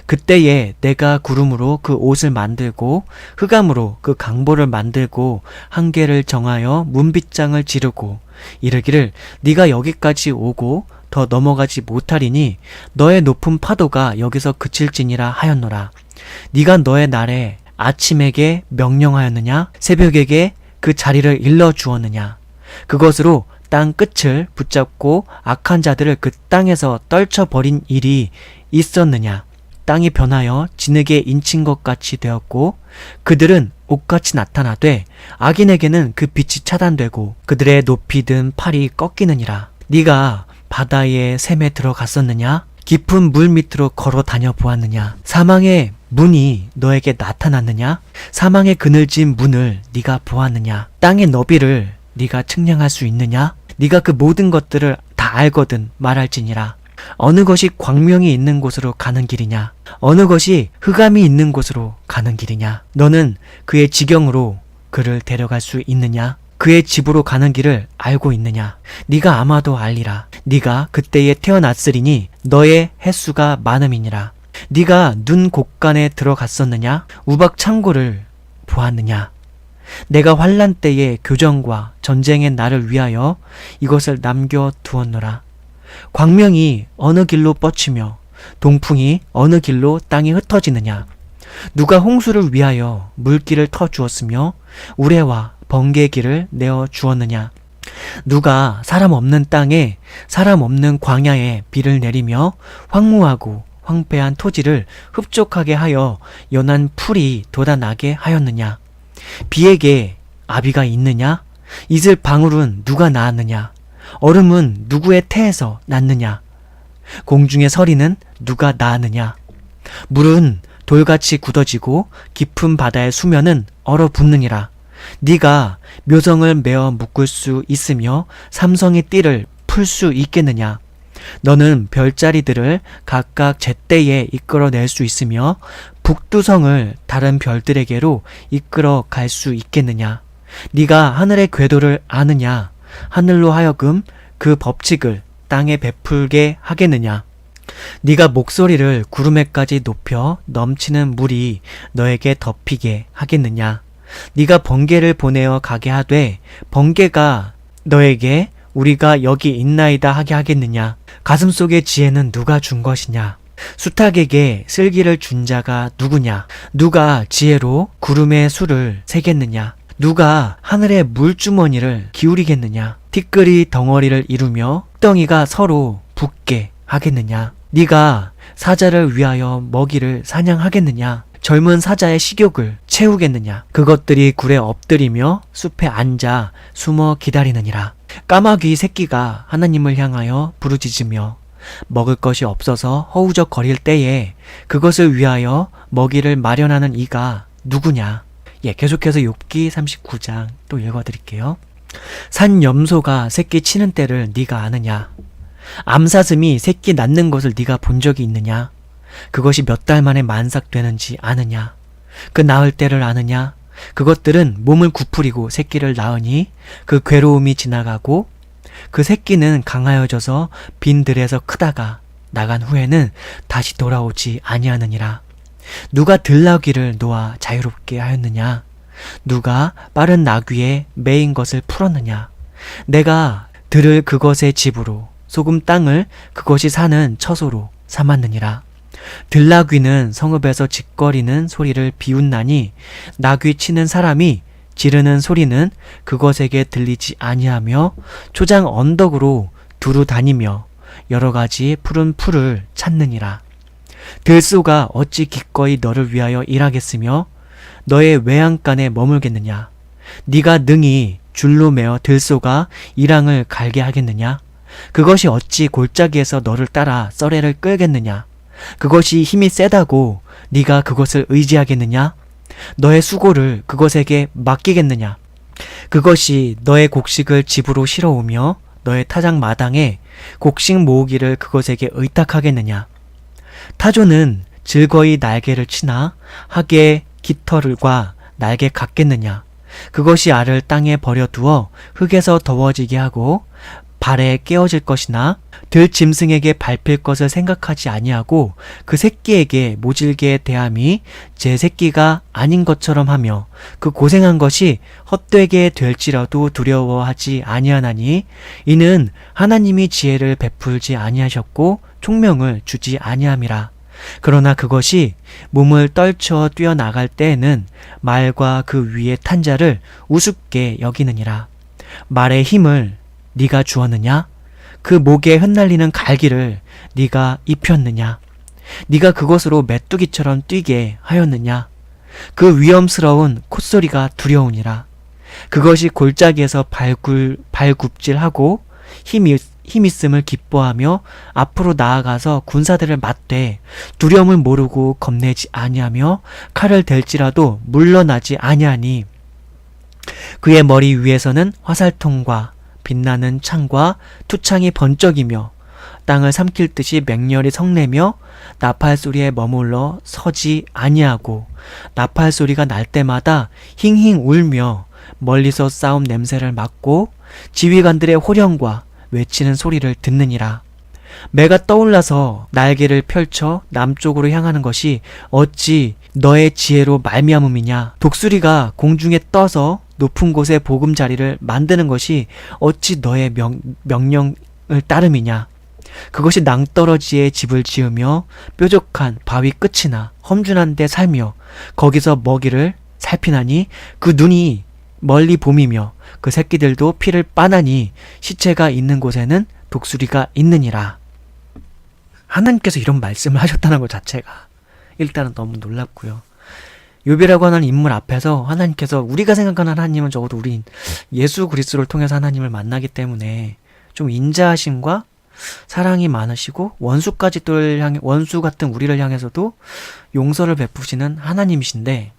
그때에 내가 구름으로 그 옷을 만들고 흑암으로 그 강보를 만들고 한계를 정하여 문빗장을 지르고 이르기를 네가 여기까지 오고 더 넘어가지 못하리니 너의 높은 파도가 여기서 그칠지니라 하였노라. 네가 너의 날에 아침에게 명령하였느냐? 새벽에게 그 자리를 일러 주었느냐? 그것으로 땅 끝을 붙잡고 악한 자들을 그 땅에서 떨쳐버린 일이 있었느냐? 땅이 변하여 진흙에 인친 것 같이 되었고 그들은 옷같이 나타나되 악인에게는 그 빛이 차단되고 그들의 높이 든 팔이 꺾이느니라. 네가 바다의 샘에 들어갔었느냐? 깊은 물 밑으로 걸어 다녀 보았느냐? 사망의 문이 너에게 나타났느냐? 사망의 그늘진 문을 네가 보았느냐? 땅의 너비를 네가 측량할 수 있느냐? 네가 그 모든 것들을 다 알거든 말할지니라. 어느 것이 광명이 있는 곳으로 가는 길이냐? 어느 것이 흑암이 있는 곳으로 가는 길이냐? 너는 그의 지경으로 그를 데려갈 수 있느냐? 그의 집으로 가는 길을 알고 있느냐? 네가 아마도 알리라. 네가 그때에 태어났으리니 너의 횟수가 많음이니라. 네가 눈 곳간에 들어갔었느냐? 우박 창고를 보았느냐? 내가 환난 때의 교정과 전쟁의 날을 위하여 이것을 남겨두었노라. 광명이 어느 길로 뻗치며 동풍이 어느 길로 땅이 흩어지느냐? 누가 홍수를 위하여 물길을 터주었으며 우레와 번개길을 내어 주었느냐? 누가 사람 없는 땅에 사람 없는 광야에 비를 내리며 황무하고 황폐한 토지를 흡족하게 하여 연한 풀이 돋아나게 하였느냐? 비에게 아비가 있느냐? 이슬 방울은 누가 낳았느냐? 얼음은 누구의 태에서 났느냐? 공중의 서리는 누가 낳았느냐? 물은 돌같이 굳어지고 깊은 바다의 수면은 얼어붙느니라. 네가 묘성을 메어 묶을 수 있으며 삼성의 띠를 풀 수 있겠느냐? 너는 별자리들을 각각 제때에 이끌어낼 수 있으며 북두성을 다른 별들에게로 이끌어 갈 수 있겠느냐? 네가 하늘의 궤도를 아느냐? 하늘로 하여금 그 법칙을 땅에 베풀게 하겠느냐? 네가 목소리를 구름에까지 높여 넘치는 물이 너에게 덮이게 하겠느냐? 네가 번개를 보내어 가게 하되 번개가 너에게 우리가 여기 있나이다 하게 하겠느냐? 가슴속의 지혜는 누가 준 것이냐? 수탉에게 슬기를 준 자가 누구냐? 누가 지혜로 구름의 수를 세겠느냐? 누가 하늘의 물주머니를 기울이겠느냐? 티끌이 덩어리를 이루며 덩이가 서로 붙게 하겠느냐? 네가 사자를 위하여 먹이를 사냥하겠느냐? 젊은 사자의 식욕을 채우겠느냐? 그것들이 굴에 엎드리며 숲에 앉아 숨어 기다리느니라. 까마귀 새끼가 하나님을 향하여 부르짖으며 먹을 것이 없어서 허우적거릴 때에 그것을 위하여 먹이를 마련하는 이가 누구냐? 계속해서 욥기 39장 또 읽어드릴게요. 산 염소가 새끼 치는 때를 네가 아느냐? 암사슴이 새끼 낳는 것을 네가 본 적이 있느냐? 그것이 몇 달 만에 만삭되는지 아느냐? 그 낳을 때를 아느냐? 그것들은 몸을 구부리고 새끼를 낳으니 그 괴로움이 지나가고 그 새끼는 강하여져서 빈 들에서 크다가 나간 후에는 다시 돌아오지 아니하느니라. 누가 들나귀를 놓아 자유롭게 하였느냐? 누가 빠른 나귀에 매인 것을 풀었느냐? 내가 들을 그것의 집으로 소금 땅을 그것이 사는 처소로 삼았느니라. 들나귀는 성읍에서 짓거리는 소리를 비웃나니 나귀 치는 사람이 지르는 소리는 그것에게 들리지 아니하며 초장 언덕으로 두루 다니며 여러 가지 푸른 풀을 찾느니라. 들소가 어찌 기꺼이 너를 위하여 일하겠으며 너의 외양간에 머물겠느냐? 네가 능히 줄로 매어 들소가 이랑을 갈게 하겠느냐? 그것이 어찌 골짜기에서 너를 따라 썰애를 끌겠느냐? 그것이 힘이 세다고 네가 그것을 의지하겠느냐? 너의 수고를 그것에게 맡기겠느냐? 그것이 너의 곡식을 집으로 실어오며 너의 타작 마당에 곡식 모으기를 그것에게 의탁하겠느냐? 타조는 즐거이 날개를 치나 하게 깃털과 날개 같겠느냐? 그것이 알을 땅에 버려두어 흙에서 더워지게 하고 발에 깨어질 것이나 들짐승에게 밟힐 것을 생각하지 아니하고 그 새끼에게 모질게 대함이 제 새끼가 아닌 것처럼 하며 그 고생한 것이 헛되게 될지라도 두려워하지 아니하나니 이는 하나님이 지혜를 베풀지 아니하셨고 총명을 주지 아니함이라. 그러나 그것이 몸을 떨쳐 뛰어나갈 때에는 말과 그 위에 탄 자를 우습게 여기느니라. 말의 힘을 네가 주었느냐? 그 목에 흩날리는 갈기를 네가 입혔느냐? 네가 그것으로 메뚜기처럼 뛰게 하였느냐? 그 위험스러운 콧소리가 두려우니라. 그것이 골짜기에서 발굽질하고 힘 있음을 기뻐하며 앞으로 나아가서 군사들을 맞되 두려움을 모르고 겁내지 아니하며 칼을 댈지라도 물러나지 아니하니 그의 머리 위에서는 화살통과 빛나는 창과 투창이 번쩍이며 땅을 삼킬 듯이 맹렬히 성내며 나팔 소리에 머물러 서지 아니하고 나팔 소리가 날 때마다 힝힝 울며 멀리서 싸움 냄새를 맡고 지휘관들의 호령과 외치는 소리를 듣느니라. 매가 떠올라서 날개를 펼쳐 남쪽으로 향하는 것이 어찌 너의 지혜로 말미암음이냐? 독수리가 공중에 떠서 높은 곳에 보금자리를 만드는 것이 어찌 너의 명령을 따름이냐? 그것이 낭떠러지에 집을 지으며 뾰족한 바위 끝이나 험준한 데 살며 거기서 먹이를 살피나니 그 눈이 멀리 봄이며 그 새끼들도 피를 빠나니 시체가 있는 곳에는 독수리가 있느니라. 하나님께서 이런 말씀을 하셨다는 것 자체가 일단은 너무 놀랍고요. 욥이라고 하는 인물 앞에서 하나님께서 우리가 생각하는 하나님은 적어도 우리 예수 그리스도를 통해서 하나님을 만나기 때문에 좀 인자하심과 사랑이 많으시고 원수 같은 우리를 향해서도 용서를 베푸시는 하나님이신데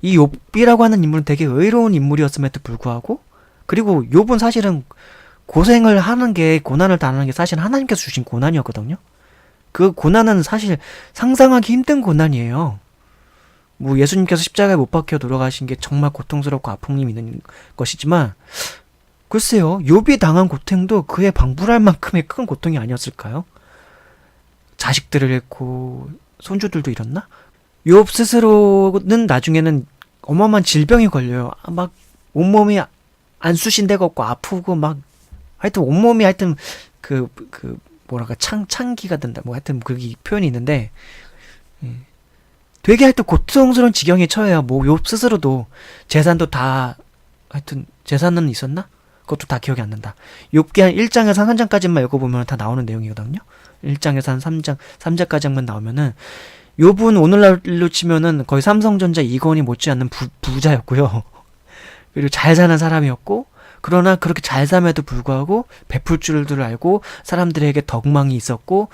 이 욥이라고 하는 인물은 되게 의로운 인물이었음에도 불구하고 그리고 욥은 사실은 고생을 하는 게 고난을 당하는 게 사실 하나님께서 주신 고난이었거든요. 그 고난은 사실 상상하기 힘든 고난이에요. 뭐 예수님께서 십자가에 못 박혀 돌아가신 게 정말 고통스럽고 아픔이 있는 것이지만 글쎄요, 욥이 당한 고통도 그의 방불할 만큼의 큰 고통이 아니었을까요? 자식들을 잃고 손주들도 잃었나? 욥 스스로는 나중에는 어마어마한 질병이 걸려요. 막 온몸이 안 쑤신데가 없고 아프고 막 하여튼 온몸이 하여튼 뭐랄까 창기가 된다. 뭐 하여튼 그게 표현이 있는데 되게 하여튼 고통스러운 지경에 처해요. 뭐 욥 스스로도 재산도 다 하여튼 재산은 있었나? 그것도 다 기억이 안 난다. 욥기 1장에서 3장까지만 읽어보면 다 나오는 내용이거든요. 1장에서 한 3장까지만 나오면은 욥은 오늘날로 치면은 거의 삼성전자 이건희 못지않는 부자였고요. 그리고 잘 사는 사람이었고 그러나 그렇게 잘 삶에도 불구하고 베풀 줄을 알고 사람들에게 덕망이 있었고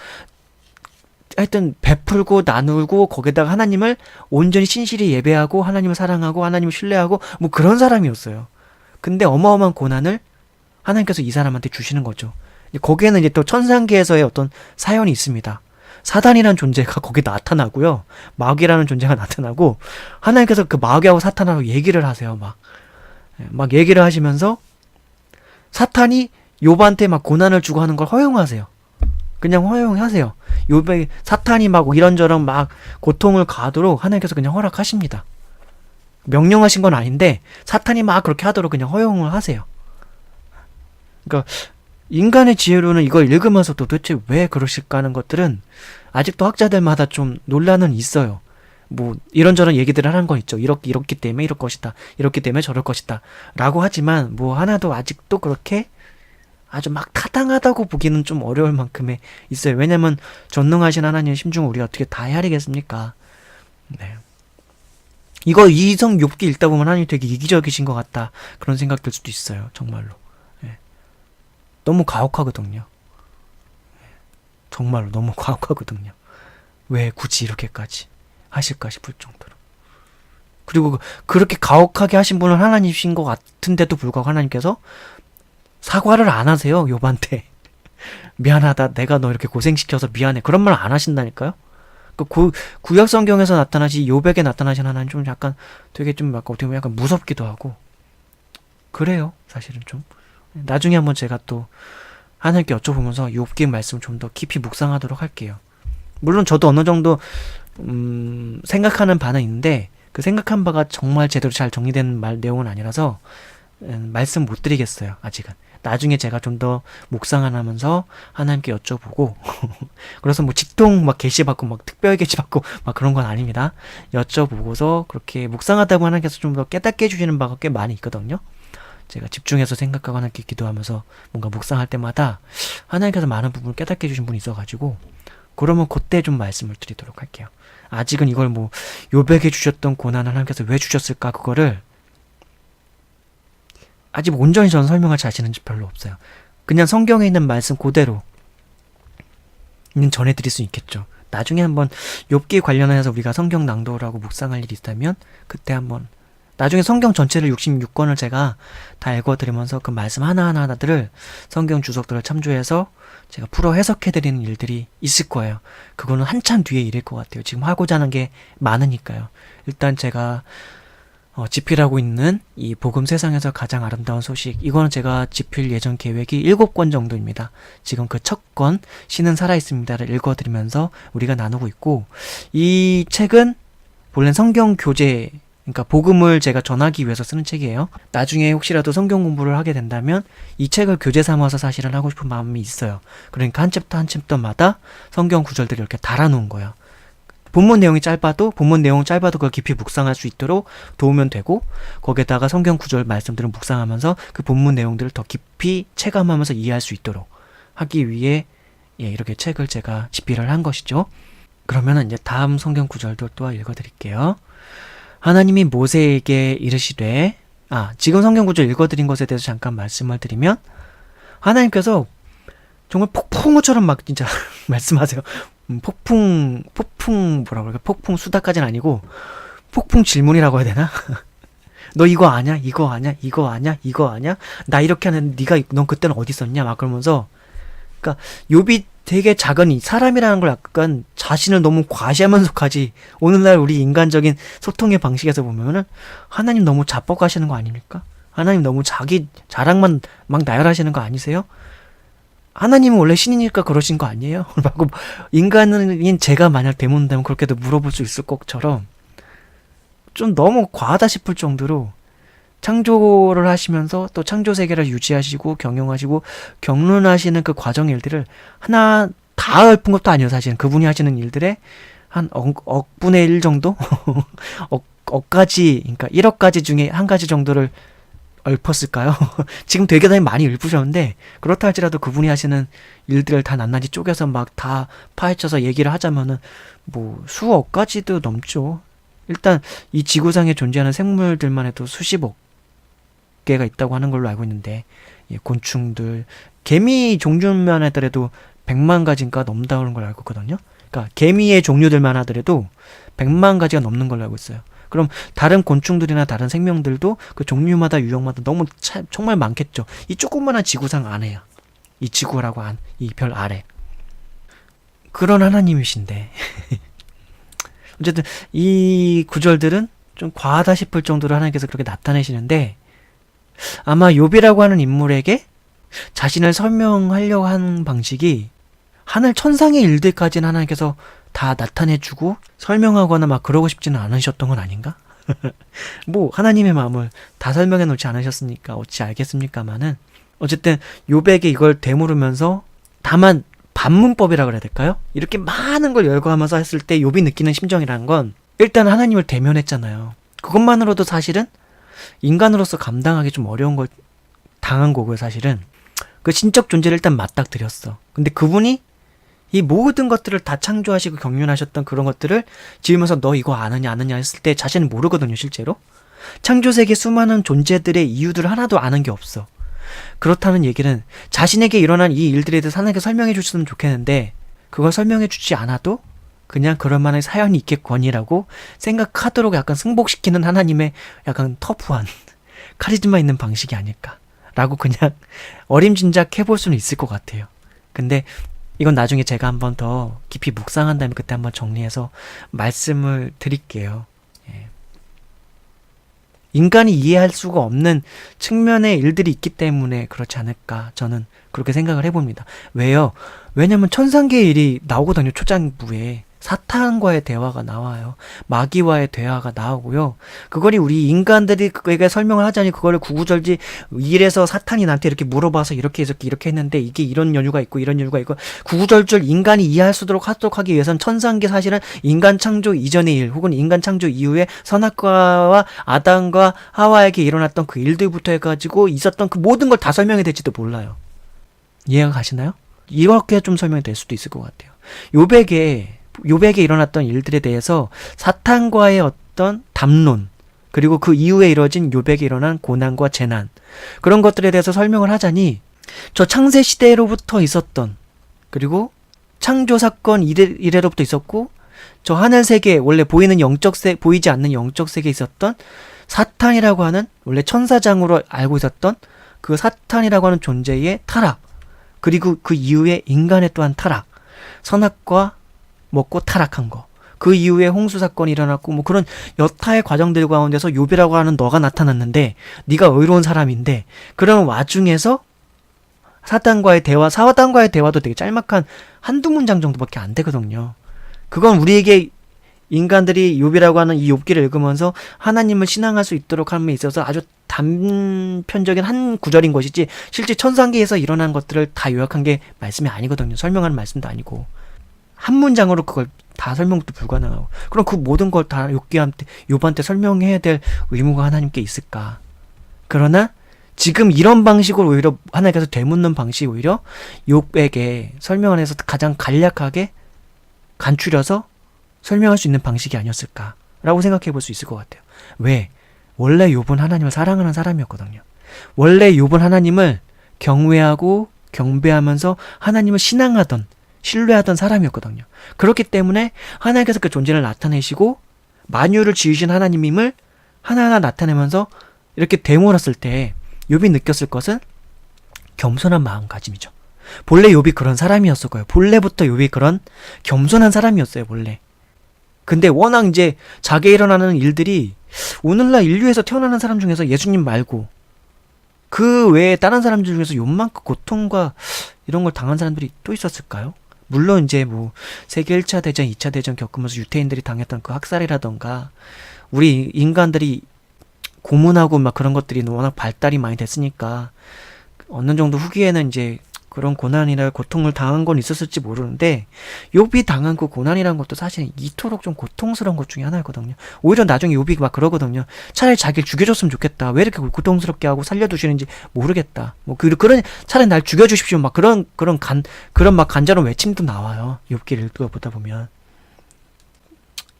하여튼 베풀고 나누고 거기다가 하나님을 온전히 신실히 예배하고 하나님을 사랑하고 하나님을 신뢰하고 뭐 그런 사람이었어요. 근데 어마어마한 고난을 하나님께서 이 사람한테 주시는 거죠. 거기에는 이제 또 천상계에서의 어떤 사연이 있습니다. 사단이라는 존재가 거기 나타나고요. 마귀라는 존재가 나타나고 하나님께서 그 마귀하고 사탄하고 얘기를 하세요. 막 얘기를 하시면서 사탄이 욥한테 막 고난을 주고 하는 걸 허용하세요. 그냥 허용하세요. 욥의 사탄이 막 이런저런 막 고통을 가하도록 하나님께서 그냥 허락하십니다. 명령하신 건 아닌데 사탄이 막 그렇게 하도록 그냥 허용을 하세요. 그러니까 인간의 지혜로는 이걸 읽으면서도 도대체 왜 그러실까 하는 것들은 아직도 학자들마다 좀 논란은 있어요. 뭐 이런저런 얘기들을 하는 건 있죠. 이렇기 때문에 이럴 것이다. 이렇기 때문에 저럴 것이다. 라고 하지만 뭐 하나도 아직도 그렇게 아주 막 타당하다고 보기는 좀 어려울 만큼의 있어요. 왜냐면 전능하신 하나님의 심중을 우리가 어떻게 다 헤아리겠습니까? 네. 이거 이성 욥기 읽다 보면 하나님 되게 이기적이신 것 같다. 그런 생각 들 수도 있어요. 정말로. 네. 너무 가혹하거든요. 정말로 너무 가혹하거든요. 왜 굳이 이렇게까지 하실까 싶을 정도로. 그리고 그렇게 가혹하게 하신 분은 하나님이신 것 같은데도 불구하고 하나님께서 사과를 안 하세요. 욥한테. 미안하다. 내가 너 이렇게 고생시켜서 미안해. 그런 말 안 하신다니까요. 구약 성경에서 나타나시 요백에 나타나신 하나님 좀 약간 되게 좀 어떻게 보면 약간 무섭기도 하고 그래요. 사실은 좀 나중에 한번 제가 또 하나님께 여쭤보면서 욥기 말씀을 좀 더 깊이 묵상하도록 할게요. 물론 저도 어느 정도 생각하는 바는 있는데 그 생각한 바가 정말 제대로 잘 정리된 내용은 아니라서 말씀 못 드리겠어요. 아직은. 나중에 제가 좀 더 묵상하면서 하나님께 여쭤보고 그래서 뭐 직통 막 계시받고 막 특별 계시받고 막 그런 건 아닙니다. 여쭤보고서 그렇게 묵상하다 보면 하나님께서 좀 더 깨닫게 해주시는 바가 꽤 많이 있거든요. 제가 집중해서 생각하고 하나님께 기도하면서 뭔가 묵상할 때마다 하나님께서 많은 부분을 깨닫게 해주신 분이 있어가지고 그러면 그때 좀 말씀을 드리도록 할게요. 아직은 이걸 뭐 요백에 주셨던 고난을 하나님께서 왜 주셨을까 그거를 아직 온전히 저는 설명할 자신은 별로 없어요. 그냥 성경에 있는 말씀 그대로 전해드릴 수 있겠죠. 나중에 한번 욥기 관련해서 우리가 성경 낭독하고 묵상할 일이 있다면 그때 한번 나중에 성경 전체를 66권을 제가 다 읽어드리면서 그 말씀 하나하나들을 성경 주석들을 참조해서 제가 풀어 해석해드리는 일들이 있을 거예요. 그거는 한참 뒤에 일일 것 같아요. 지금 하고자 하는 게 많으니까요. 일단 제가 집필하고 있는 이 복음 세상에서 가장 아름다운 소식 이거는 제가 집필 예정 계획이 7권 정도입니다. 지금 그 첫 권 신은 살아있습니다를 읽어드리면서 우리가 나누고 있고 이 책은 본래 성경 교재 그러니까 복음을 제가 전하기 위해서 쓰는 책이에요. 나중에 혹시라도 성경 공부를 하게 된다면 이 책을 교재 삼아서 사실은 하고 싶은 마음이 있어요. 그러니까 한 챕터 한 챕터마다 성경 구절들을 이렇게 달아놓은 거예요. 본문 내용이 짧아도 그걸 깊이 묵상할 수 있도록 도우면 되고 거기에다가 성경 구절 말씀들을 묵상하면서 그 본문 내용들을 더 깊이 체감하면서 이해할 수 있도록 하기 위해 이렇게 책을 제가 집필을 한 것이죠. 그러면은 이제 다음 성경 구절도 또 읽어드릴게요. 하나님이 모세에게 이르시되 지금 성경 구절 읽어드린 것에 대해서 잠깐 말씀을 드리면 하나님께서 정말 폭풍우처럼 막 진짜 말씀하세요. 폭풍 뭐라고 그럴까? 폭풍 수다까지는 아니고 폭풍 질문이라고 해야 되나? 너 이거 아냐? 이거 아냐? 이거 아냐? 이거 아냐? 나 이렇게 하는데 넌 그때는 어디 있었냐? 막 그러면서 그러니까 욥이 되게 작은 사람이라는 걸 약간 자신을 너무 과시하면서까지 오늘날 우리 인간적인 소통의 방식에서 보면은 하나님 너무 자뻑하시는 거 아닙니까? 하나님 너무 자기 자랑만 막 나열하시는 거 아니세요? 하나님은 원래 신이니까 그러신 거 아니에요? 라고 인간인 제가 만약 되문다면 그렇게도 물어볼 수 있을 것처럼 좀 너무 과하다 싶을 정도로 창조를 하시면서 또 창조 세계를 유지하시고 경영하시고 경륜하시는 그 과정의 일들을 하나 다 읊은 것도 아니에요. 사실은 그분이 하시는 일들의 한 억분의 1 정도? 억가지 그러니까 1억 가지 중에 한 가지 정도를 읊었을까요? 지금 되게 많이 읊으셨는데 그렇다 할지라도 그분이 하시는 일들을 다 낱낱이 쪼개서 막 다 파헤쳐서 얘기를 하자면은 뭐 수억 가지도 넘죠. 일단 이 지구상에 존재하는 생물들만 해도 수십억 개가 있다고 하는 걸로 알고 있는데 곤충들, 개미 종류만 하더라도 100만 가지인가 넘다는 걸 알고 있거든요. 그러니까 개미의 종류들만 하더라도 100만 가지가 넘는 걸로 알고 있어요. 그럼 다른 곤충들이나 다른 생명들도 그 종류마다 유형마다 너무 정말 많겠죠. 이 조그마한 지구상 안에요. 이 지구라고 한 이 별 아래. 그런 하나님이신데 어쨌든 이 구절들은 좀 과하다 싶을 정도로 하나님께서 그렇게 나타내시는데 아마 욥이라고 하는 인물에게 자신을 설명하려고 하는 방식이 하늘 천상의 일들까지는 하나님께서 다 나타내주고 설명하거나 막 그러고 싶지는 않으셨던 건 아닌가? 뭐 하나님의 마음을 다 설명해 놓지 않으셨으니까 어찌 알겠습니까마는 어쨌든 욥에게 이걸 되물으면서 다만 반문법이라 그래야 될까요? 이렇게 많은 걸 열거하면서 했을 때 욥이 느끼는 심정이라는 건 일단 하나님을 대면했잖아요. 그것만으로도 사실은 인간으로서 감당하기 좀 어려운 걸 당한 거고요. 사실은 그 신적 존재를 일단 맞닥뜨렸어. 근데 그분이 이 모든 것들을 다 창조하시고 경륜하셨던 그런 것들을 지으면서 너 이거 아느냐 했을 때 자신은 모르거든요. 실제로 창조세계 수많은 존재들의 이유들을 하나도 아는 게 없어. 그렇다는 얘기는 자신에게 일어난 이 일들에 대해서 하나님께 설명해 주셨으면 좋겠는데 그걸 설명해 주지 않아도 그냥 그럴 만한 사연이 있겠거니라고 생각하도록 약간 승복시키는 하나님의 약간 터프한 카리스마 있는 방식이 아닐까라고 그냥 어림짐작 해볼 수는 있을 것 같아요. 근데 이건 나중에 제가 한번 더 깊이 묵상한 다음에 그때 한번 정리해서 말씀을 드릴게요. 예. 인간이 이해할 수가 없는 측면의 일들이 있기 때문에 그렇지 않을까 저는 그렇게 생각을 해봅니다. 왜요? 왜냐면 천상계의 일이 나오거든요. 초장부에. 사탄과의 대화가 나와요. 마귀와의 대화가 나오고요. 그거를 우리 인간들이 그에게 설명을 하자니 그거를 구구절지 이래서 사탄이 나한테 이렇게 물어봐서 이렇게 해서 이렇게 했는데 이게 이런 연유가 있고 이런 연유가 있고 구구절절 인간이 이해할 수 있도록 하도록 하기 위해선 천상계 사실은 인간 창조 이전의 일 혹은 인간 창조 이후에 선악과와 아담과 하와에게 일어났던 그 일들부터 해가지고 있었던 그 모든 걸 다 설명이 될지도 몰라요. 이해가 가시나요? 이렇게 좀 설명이 될 수도 있을 것 같아요. 요백에 일어났던 일들에 대해서 사탄과의 어떤 담론, 그리고 그 이후에 이뤄진 요백에 일어난 고난과 재난, 그런 것들에 대해서 설명을 하자니 저 창세 시대로부터 있었던, 그리고 창조 사건 이래로부터 있었고, 저 하늘 세계 원래 보이지 않는 영적 세계에 있었던 사탄이라고 하는 원래 천사장으로 알고 있었던 그 사탄이라고 하는 존재의 타락, 그리고 그 이후에 인간의 또한 타락, 선악과 먹고 타락한 거, 그 이후에 홍수 사건이 일어났고 뭐 그런 여타의 과정들 가운데서 욥이라고 하는 너가 나타났는데 네가 의로운 사람인데 그런 와중에서 사탄과의 대화도 되게 짤막한 한두 문장 정도밖에 안 되거든요. 그건 우리에게 인간들이 욥이라고 하는 이 욥기를 읽으면서 하나님을 신앙할 수 있도록 함에 있어서 아주 단편적인 한 구절인 것이지 실제 천상계에서 일어난 것들을 다 요약한 게 말씀이 아니거든요. 설명하는 말씀도 아니고 한 문장으로 그걸 다 설명도 불가능하고 그럼 그 모든 걸 다 욥한테 설명해야 될 의무가 하나님께 있을까? 그러나 지금 이런 방식으로 오히려 하나님께서 되묻는 방식이 오히려 욥에게 설명을 해서 가장 간략하게 간추려서 설명할 수 있는 방식이 아니었을까라고 생각해 볼 수 있을 것 같아요. 왜? 원래 욥은 하나님을 사랑하는 사람이었거든요. 원래 욥은 하나님을 경외하고 경배하면서 하나님을 신뢰하던 사람이었거든요. 그렇기 때문에 하나님께서 그 존재를 나타내시고 만유를 지으신 하나님임을 하나하나 나타내면서 이렇게 되물었을 때 욥이 느꼈을 것은 겸손한 마음가짐이죠. 본래 욥이 그런 사람이었을 거예요. 본래부터 욥이 그런 겸손한 사람이었어요. 본래. 근데 워낙 이제 자기에 일어나는 일들이 오늘날 인류에서 태어나는 사람 중에서 예수님 말고 그 외에 다른 사람들 중에서 욥만큼 고통과 이런 걸 당한 사람들이 또 있었을까요? 물론 이제 뭐 세계 1차 대전, 2차 대전 겪으면서 유태인들이 당했던 그 학살이라던가 우리 인간들이 고문하고 막 그런 것들이 워낙 발달이 많이 됐으니까 어느 정도 후기에는 이제 그런 고난이나 고통을 당한 건 있었을지 모르는데 욥이 당한 그 고난이라는 것도 사실 이토록 좀 고통스러운 것 중에 하나였거든요. 오히려 나중에 욥이 막 그러거든요. 차라리 자기를 죽여줬으면 좋겠다. 왜 이렇게 고통스럽게 하고 살려두시는지 모르겠다. 뭐 그런 차라리 날 죽여주십시오. 막 그런 막 간절한 외침도 나와요. 욥기를 읽어보다 보면.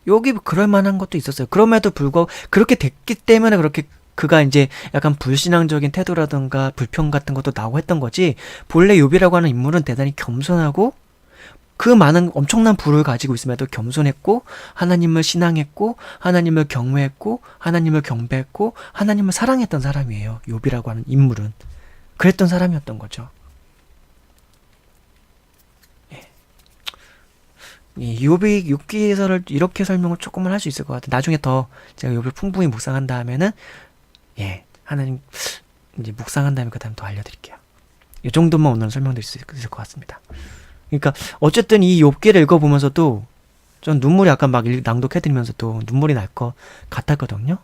여기 그럴 만한 것도 있었어요. 그럼에도 불구하고 그렇게 됐기 때문에 그렇게 그가 이제 약간 불신앙적인 태도라든가 불평 같은 것도 나오고 했던 거지 본래 욥이라고 하는 인물은 대단히 겸손하고 그 많은 엄청난 부를 가지고 있음에도 겸손했고 하나님을 신앙했고 하나님을 경외했고 하나님을 경배했고 하나님을 사랑했던 사람이에요. 욥이라고 하는 인물은. 그랬던 사람이었던 거죠. 이 욥기에서를 이렇게 설명을 조금은 할 수 있을 것 같아요. 나중에 더 제가 욥을 풍부히 묵상한 다음에는 하나님 이제 묵상한 다음에 그 다음 더 알려드릴게요. 이 정도만 오늘 설명드릴 수 있을 것 같습니다. 그러니까 어쨌든 이 욥기를 읽어보면서도 전 눈물이 아까 막 낭독해드리면서도 눈물이 날 것 같았거든요.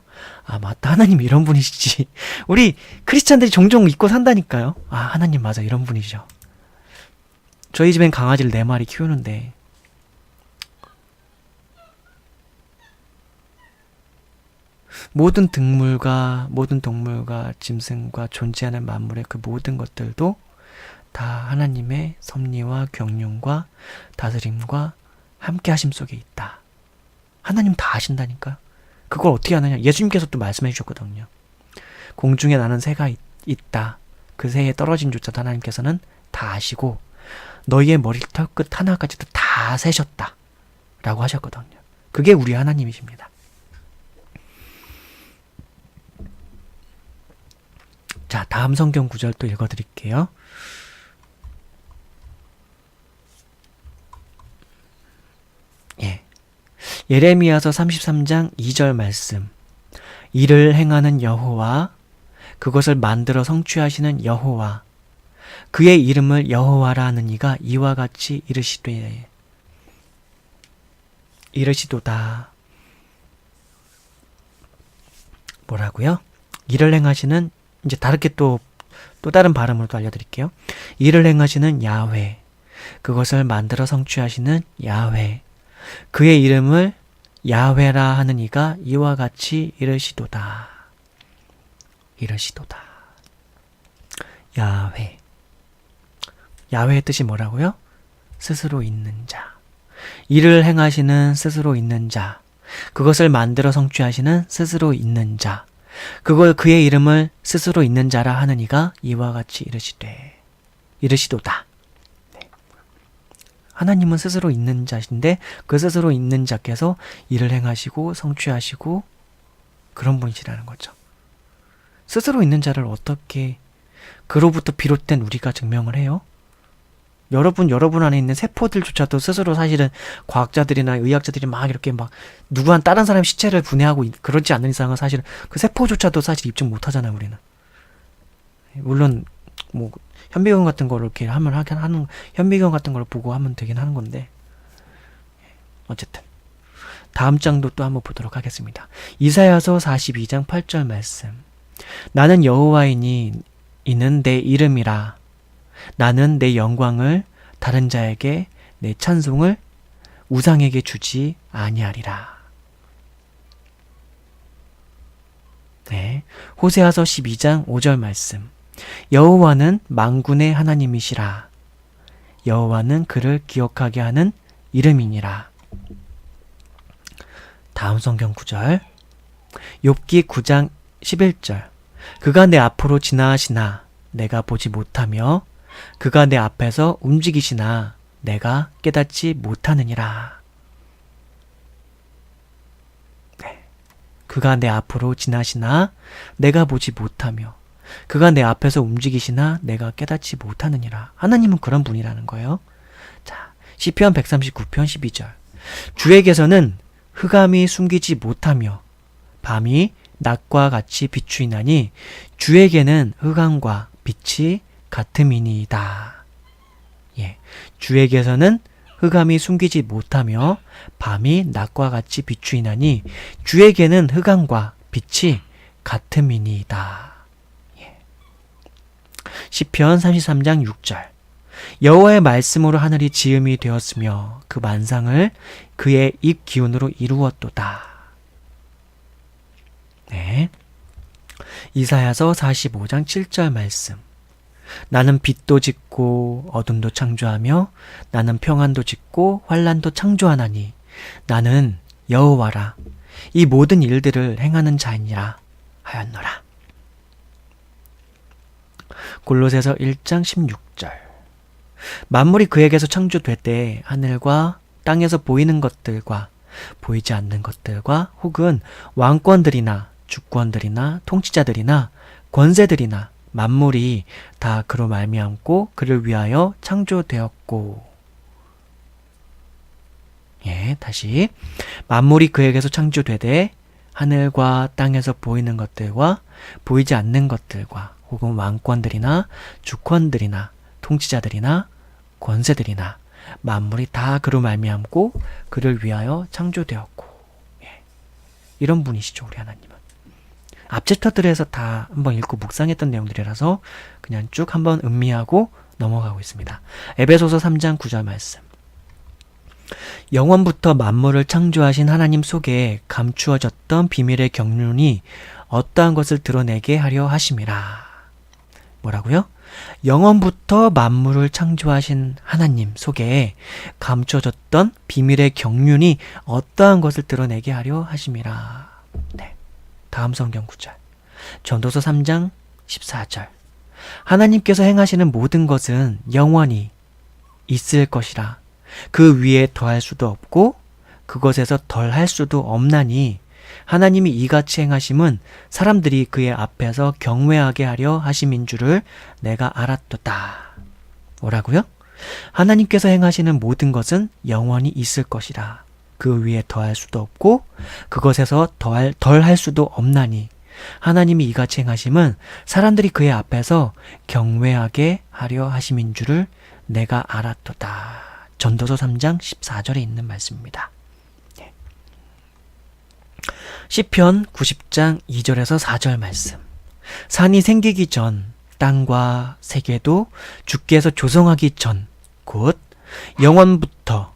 아 맞다, 하나님 이런 분이시지. 우리 크리스찬들이 종종 잊고 산다니까요. 아 하나님 맞아, 이런 분이죠. 저희 집엔 강아지를 4마리 키우는데 모든 동물과 짐승과 존재하는 만물의 그 모든 것들도 다 하나님의 섭리와 경륜과 다스림과 함께 하심 속에 있다. 하나님 다 아신다니까요. 그걸 어떻게 하느냐. 예수님께서 또 말씀해 주셨거든요. 공중에 나는 새가 있다. 그 새의 떨어짐조차도 하나님께서는 다 아시고 너희의 머리털끝 하나까지도 다 세셨다. 라고 하셨거든요. 그게 우리 하나님이십니다. 자, 다음 성경 구절 또 읽어드릴게요. 예레미야서 33장 2절 말씀. 이를 행하는 여호와, 그것을 만들어 성취하시는 여호와, 그의 이름을 여호와라 하는 이가 이와 같이 이르시도다. 뭐라고요? 이를 행하시는, 이제 다르게 또 다른 발음으로 또 알려드릴게요. 이를 행하시는 야훼, 그것을 만들어 성취하시는 야훼, 그의 이름을 야훼라 하는 이가 이와 같이 이르시도다. 야훼. 야훼의 뜻이 뭐라고요? 스스로 있는 자. 이를 행하시는 스스로 있는 자. 그것을 만들어 성취하시는 스스로 있는 자. 그의 이름을 스스로 있는 자라 하는 이가 이와 같이 이르시도다. 네. 하나님은 스스로 있는 자신데 그 스스로 있는 자께서 일을 행하시고 성취하시고 그런 분이시라는 거죠. 스스로 있는 자를 어떻게 그로부터 비롯된 우리가 증명을 해요? 여러분 안에 있는 세포들조차도 스스로 사실은 과학자들이나 의학자들이 막 이렇게 막 다른 사람 시체를 분해하고 그러지 않는 이상은 사실은 그 세포조차도 사실 입증 못 하잖아요, 우리는. 물론 뭐 현미경 같은 거를 이렇게 현미경 같은 걸 보고 하면 되긴 하는 건데. 어쨌든 다음 장도 또 한번 보도록 하겠습니다. 이사야서 42장 8절 말씀. 나는 여호와이니 이는 내 이름이라. 나는 내 영광을 다른 자에게, 내 찬송을 우상에게 주지 아니하리라. 네. 호세아서 12장 5절 말씀. 여호와는 만군의 하나님이시라. 여호와는 그를 기억하게 하는 이름이니라. 다음 성경 구절. 욥기 9장 11절. 그가 내 앞으로 지나가시나 내가 보지 못하며 그가 내 앞에서 움직이시나 내가 깨닫지 못하느니라. 네. 그가 내 앞으로 지나시나 내가 보지 못하며 그가 내 앞에서 움직이시나 내가 깨닫지 못하느니라. 하나님은 그런 분이라는 거예요. 자, 시편 139편 12절. 주에게서는 흑암이 숨기지 못하며 밤이 낮과 같이 비추이나니 주에게는 흑암과 빛이 같음이니이다. 예, 주에게서는 흑암이 숨기지 못하며 밤이 낮과 같이 비추이나니 주에게는 흑암과 빛이 같음이니이다. 예. 시편 33장 6절. 여호와의 말씀으로 하늘이 지음이 되었으며 그 만상을 그의 입 기운으로 이루었도다. 네. 이사야서 45장 7절 말씀. 나는 빛도 짓고 어둠도 창조하며 나는 평안도 짓고 환난도 창조하나니 나는 여호와라. 이 모든 일들을 행하는 자이니라 하였노라. 골로새서 1장 16절. 만물이 그에게서 창조되되 하늘과 땅에서 보이는 것들과 보이지 않는 것들과 혹은 왕권들이나 주권들이나 통치자들이나 권세들이나 만물이 다 그로 말미암고 그를 위하여 창조되었고. 예, 다시. 만물이 그에게서 창조되되 하늘과 땅에서 보이는 것들과 보이지 않는 것들과 혹은 왕권들이나 주권들이나 통치자들이나 권세들이나 만물이 다 그로 말미암고 그를 위하여 창조되었고. 예. 이런 분이시죠, 우리 하나님은. 앞 챕터들에서 다 한번 읽고 묵상했던 내용들이라서 그냥 쭉 한번 음미하고 넘어가고 있습니다. 에베소서 3장 9절 말씀. 영원부터 만물을 창조하신 하나님 속에 감추어졌던 비밀의 경륜이 어떠한 것을 드러내게 하려 하심이라. 뭐라고요? 영원부터 만물을 창조하신 하나님 속에 감춰졌던 비밀의 경륜이 어떠한 것을 드러내게 하려 하심이라. 네. 다음 성경 구절. 전도서 3장 14절. 하나님께서 행하시는 모든 것은 영원히 있을 것이라. 그 위에 더할 수도 없고 그것에서 덜할 수도 없나니 하나님이 이같이 행하심은 사람들이 그의 앞에서 경외하게 하려 하심인 줄을 내가 알았도다. 뭐라고요? 하나님께서 행하시는 모든 것은 영원히 있을 것이라. 그 위에 더할 수도 없고 그것에서 덜할 수도 없나니 하나님이 이같이 행하심은 사람들이 그의 앞에서 경외하게 하려 하심인 줄을 내가 알았도다. 전도서 3장 14절에 있는 말씀입니다. 시편 90장 2절에서 4절 말씀. 산이 생기기 전 땅과 세계도 주께서 조성하기 전 곧 영원부터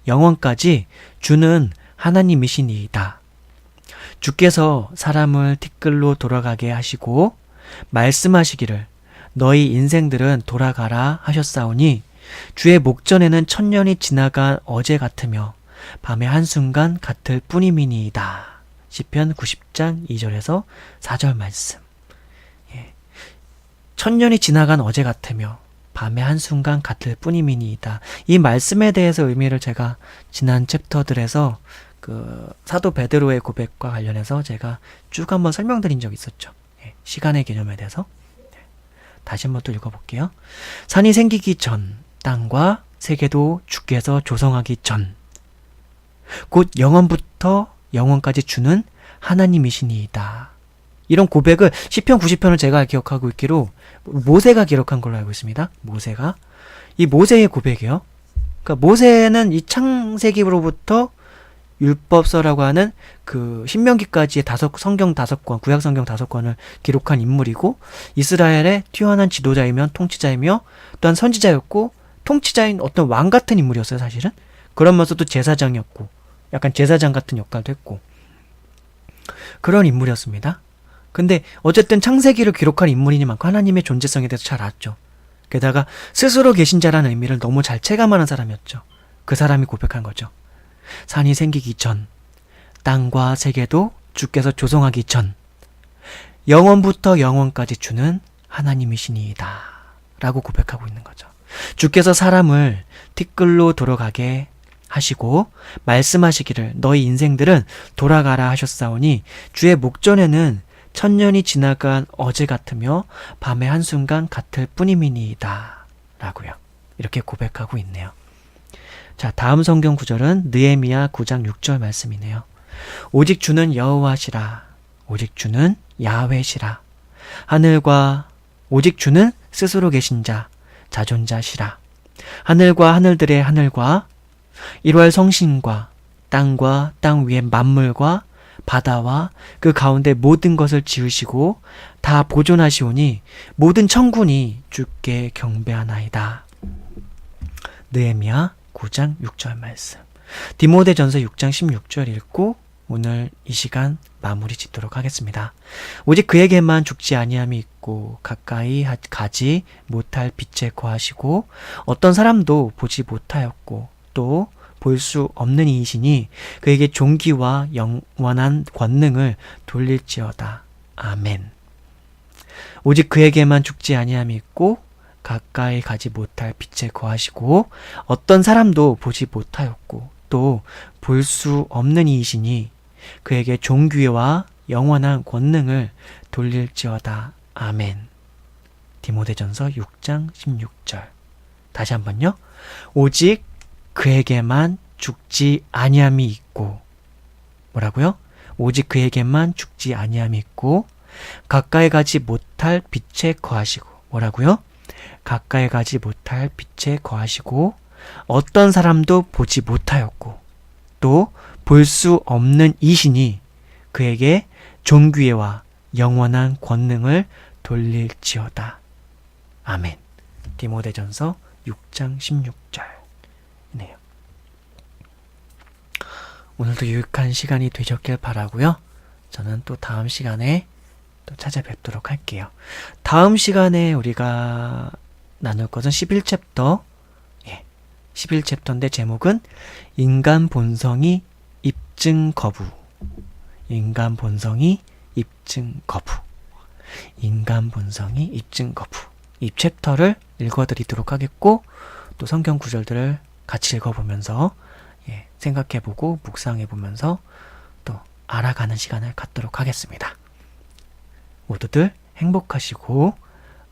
영원까지 주는 하나님이시니이다. 주께서 사람을 티끌로 돌아가게 하시고 말씀하시기를 너희 인생들은 돌아가라 하셨사오니 주의 목전에는 천년이 지나간 어제 같으며 밤의 한순간 같을 뿐임이니이다. 시편 90장 2절에서 4절 말씀. 천년이 지나간 어제 같으며 밤의 한순간 같을 뿐임이니이다. 이 말씀에 대해서 의미를 제가 지난 챕터들에서 그 사도 베드로의 고백과 관련해서 제가 쭉 한번 설명드린 적이 있었죠. 시간의 개념에 대해서. 다시 한번 또 읽어볼게요. 산이 생기기 전 땅과 세계도 주께서 조성하기 전 곧 영원부터 영원까지 주는 하나님이시니이다. 이런 고백을 시편 90편을 제가 기억하고 있기로 모세가 기록한 걸로 알고 있습니다. 모세가. 이 모세의 고백이에요. 그러니까 모세는 이 창세기로부터 율법서라고 하는 그 신명기까지의 성경 5권, 구약 성경 5권을 기록한 인물이고 이스라엘의 뛰어난 지도자이며 통치자이며 또한 선지자였고 통치자인 어떤 왕 같은 인물이었어요, 사실은. 그러면서도 제사장이었고 약간 제사장 같은 역할도 했고 그런 인물이었습니다. 근데 어쨌든 창세기를 기록한 인물이니만큼 하나님의 존재성에 대해서 잘 알았죠. 게다가 스스로 계신 자라는 의미를 너무 잘 체감하는 사람이었죠. 그 사람이 고백한 거죠. 산이 생기기 전 땅과 세계도 주께서 조성하기 전 영원부터 영원까지 주는 하나님이시니이다 라고 고백하고 있는 거죠. 주께서 사람을 티끌로 돌아가게 하시고 말씀하시기를 너희 인생들은 돌아가라 하셨사오니 주의 목전에는 천년이 지나간 어제 같으며 밤의 한순간 같을 뿐임이니이다 라고요. 이렇게 고백하고 있네요. 자, 다음 성경 구절은 느헤미야 9장 6절 말씀이네요. 오직 주는 여호와시라. 오직 주는 야훼시라. 오직 주는 스스로 계신 자, 자존자시라. 하늘과 하늘들의 하늘과 일월 성신과 땅과 땅 위의 만물과 바다와 그 가운데 모든 것을 지으시고 다 보존하시오니 모든 천군이 주께 경배하나이다. 느헤미야 9장 6절 말씀. 디모데전서 6장 16절 읽고 오늘 이 시간 마무리 짓도록 하겠습니다. 오직 그에게만 죽지 아니함이 있고 가까이 가지 못할 빛에 거하시고 어떤 사람도 보지 못하였고 또 볼 수 없는 이이시니 그에게 존귀와 영원한 권능을 돌릴지어다. 아멘. 오직 그에게만 죽지 아니함이 있고 가까이 가지 못할 빛에 거하시고 어떤 사람도 보지 못하였고 또 볼 수 없는 이이시니 그에게 존귀와 영원한 권능을 돌릴지어다. 아멘. 디모데전서 6장 16절. 다시 한번요. 오직 그에게만 죽지 아니함이 있고 뭐라고요? 오직 그에게만 죽지 아니함이 있고 가까이 가지 못할 빛에 거하시고 뭐라고요? 가까이 가지 못할 빛에 거하시고 어떤 사람도 보지 못하였고 또 볼 수 없는 이시니 그에게 존귀와 영원한 권능을 돌릴지어다. 아멘. 디모데전서 6장 16절이네요. 오늘도 유익한 시간이 되셨길 바라고요. 저는 또 다음 시간에 또 찾아뵙도록 할게요. 다음 시간에 우리가 나눌 것은 11챕터 11챕터인데 제목은 인간 본성이 입증 거부. 인간 본성이 입증 거부. 인간 본성이 입증 거부. 이 챕터를 읽어드리도록 하겠고 또 성경 구절들을 같이 읽어보면서 생각해보고 묵상해보면서 또 알아가는 시간을 갖도록 하겠습니다. 모두들 행복하시고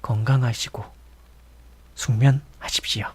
건강하시고 숙면하십시오.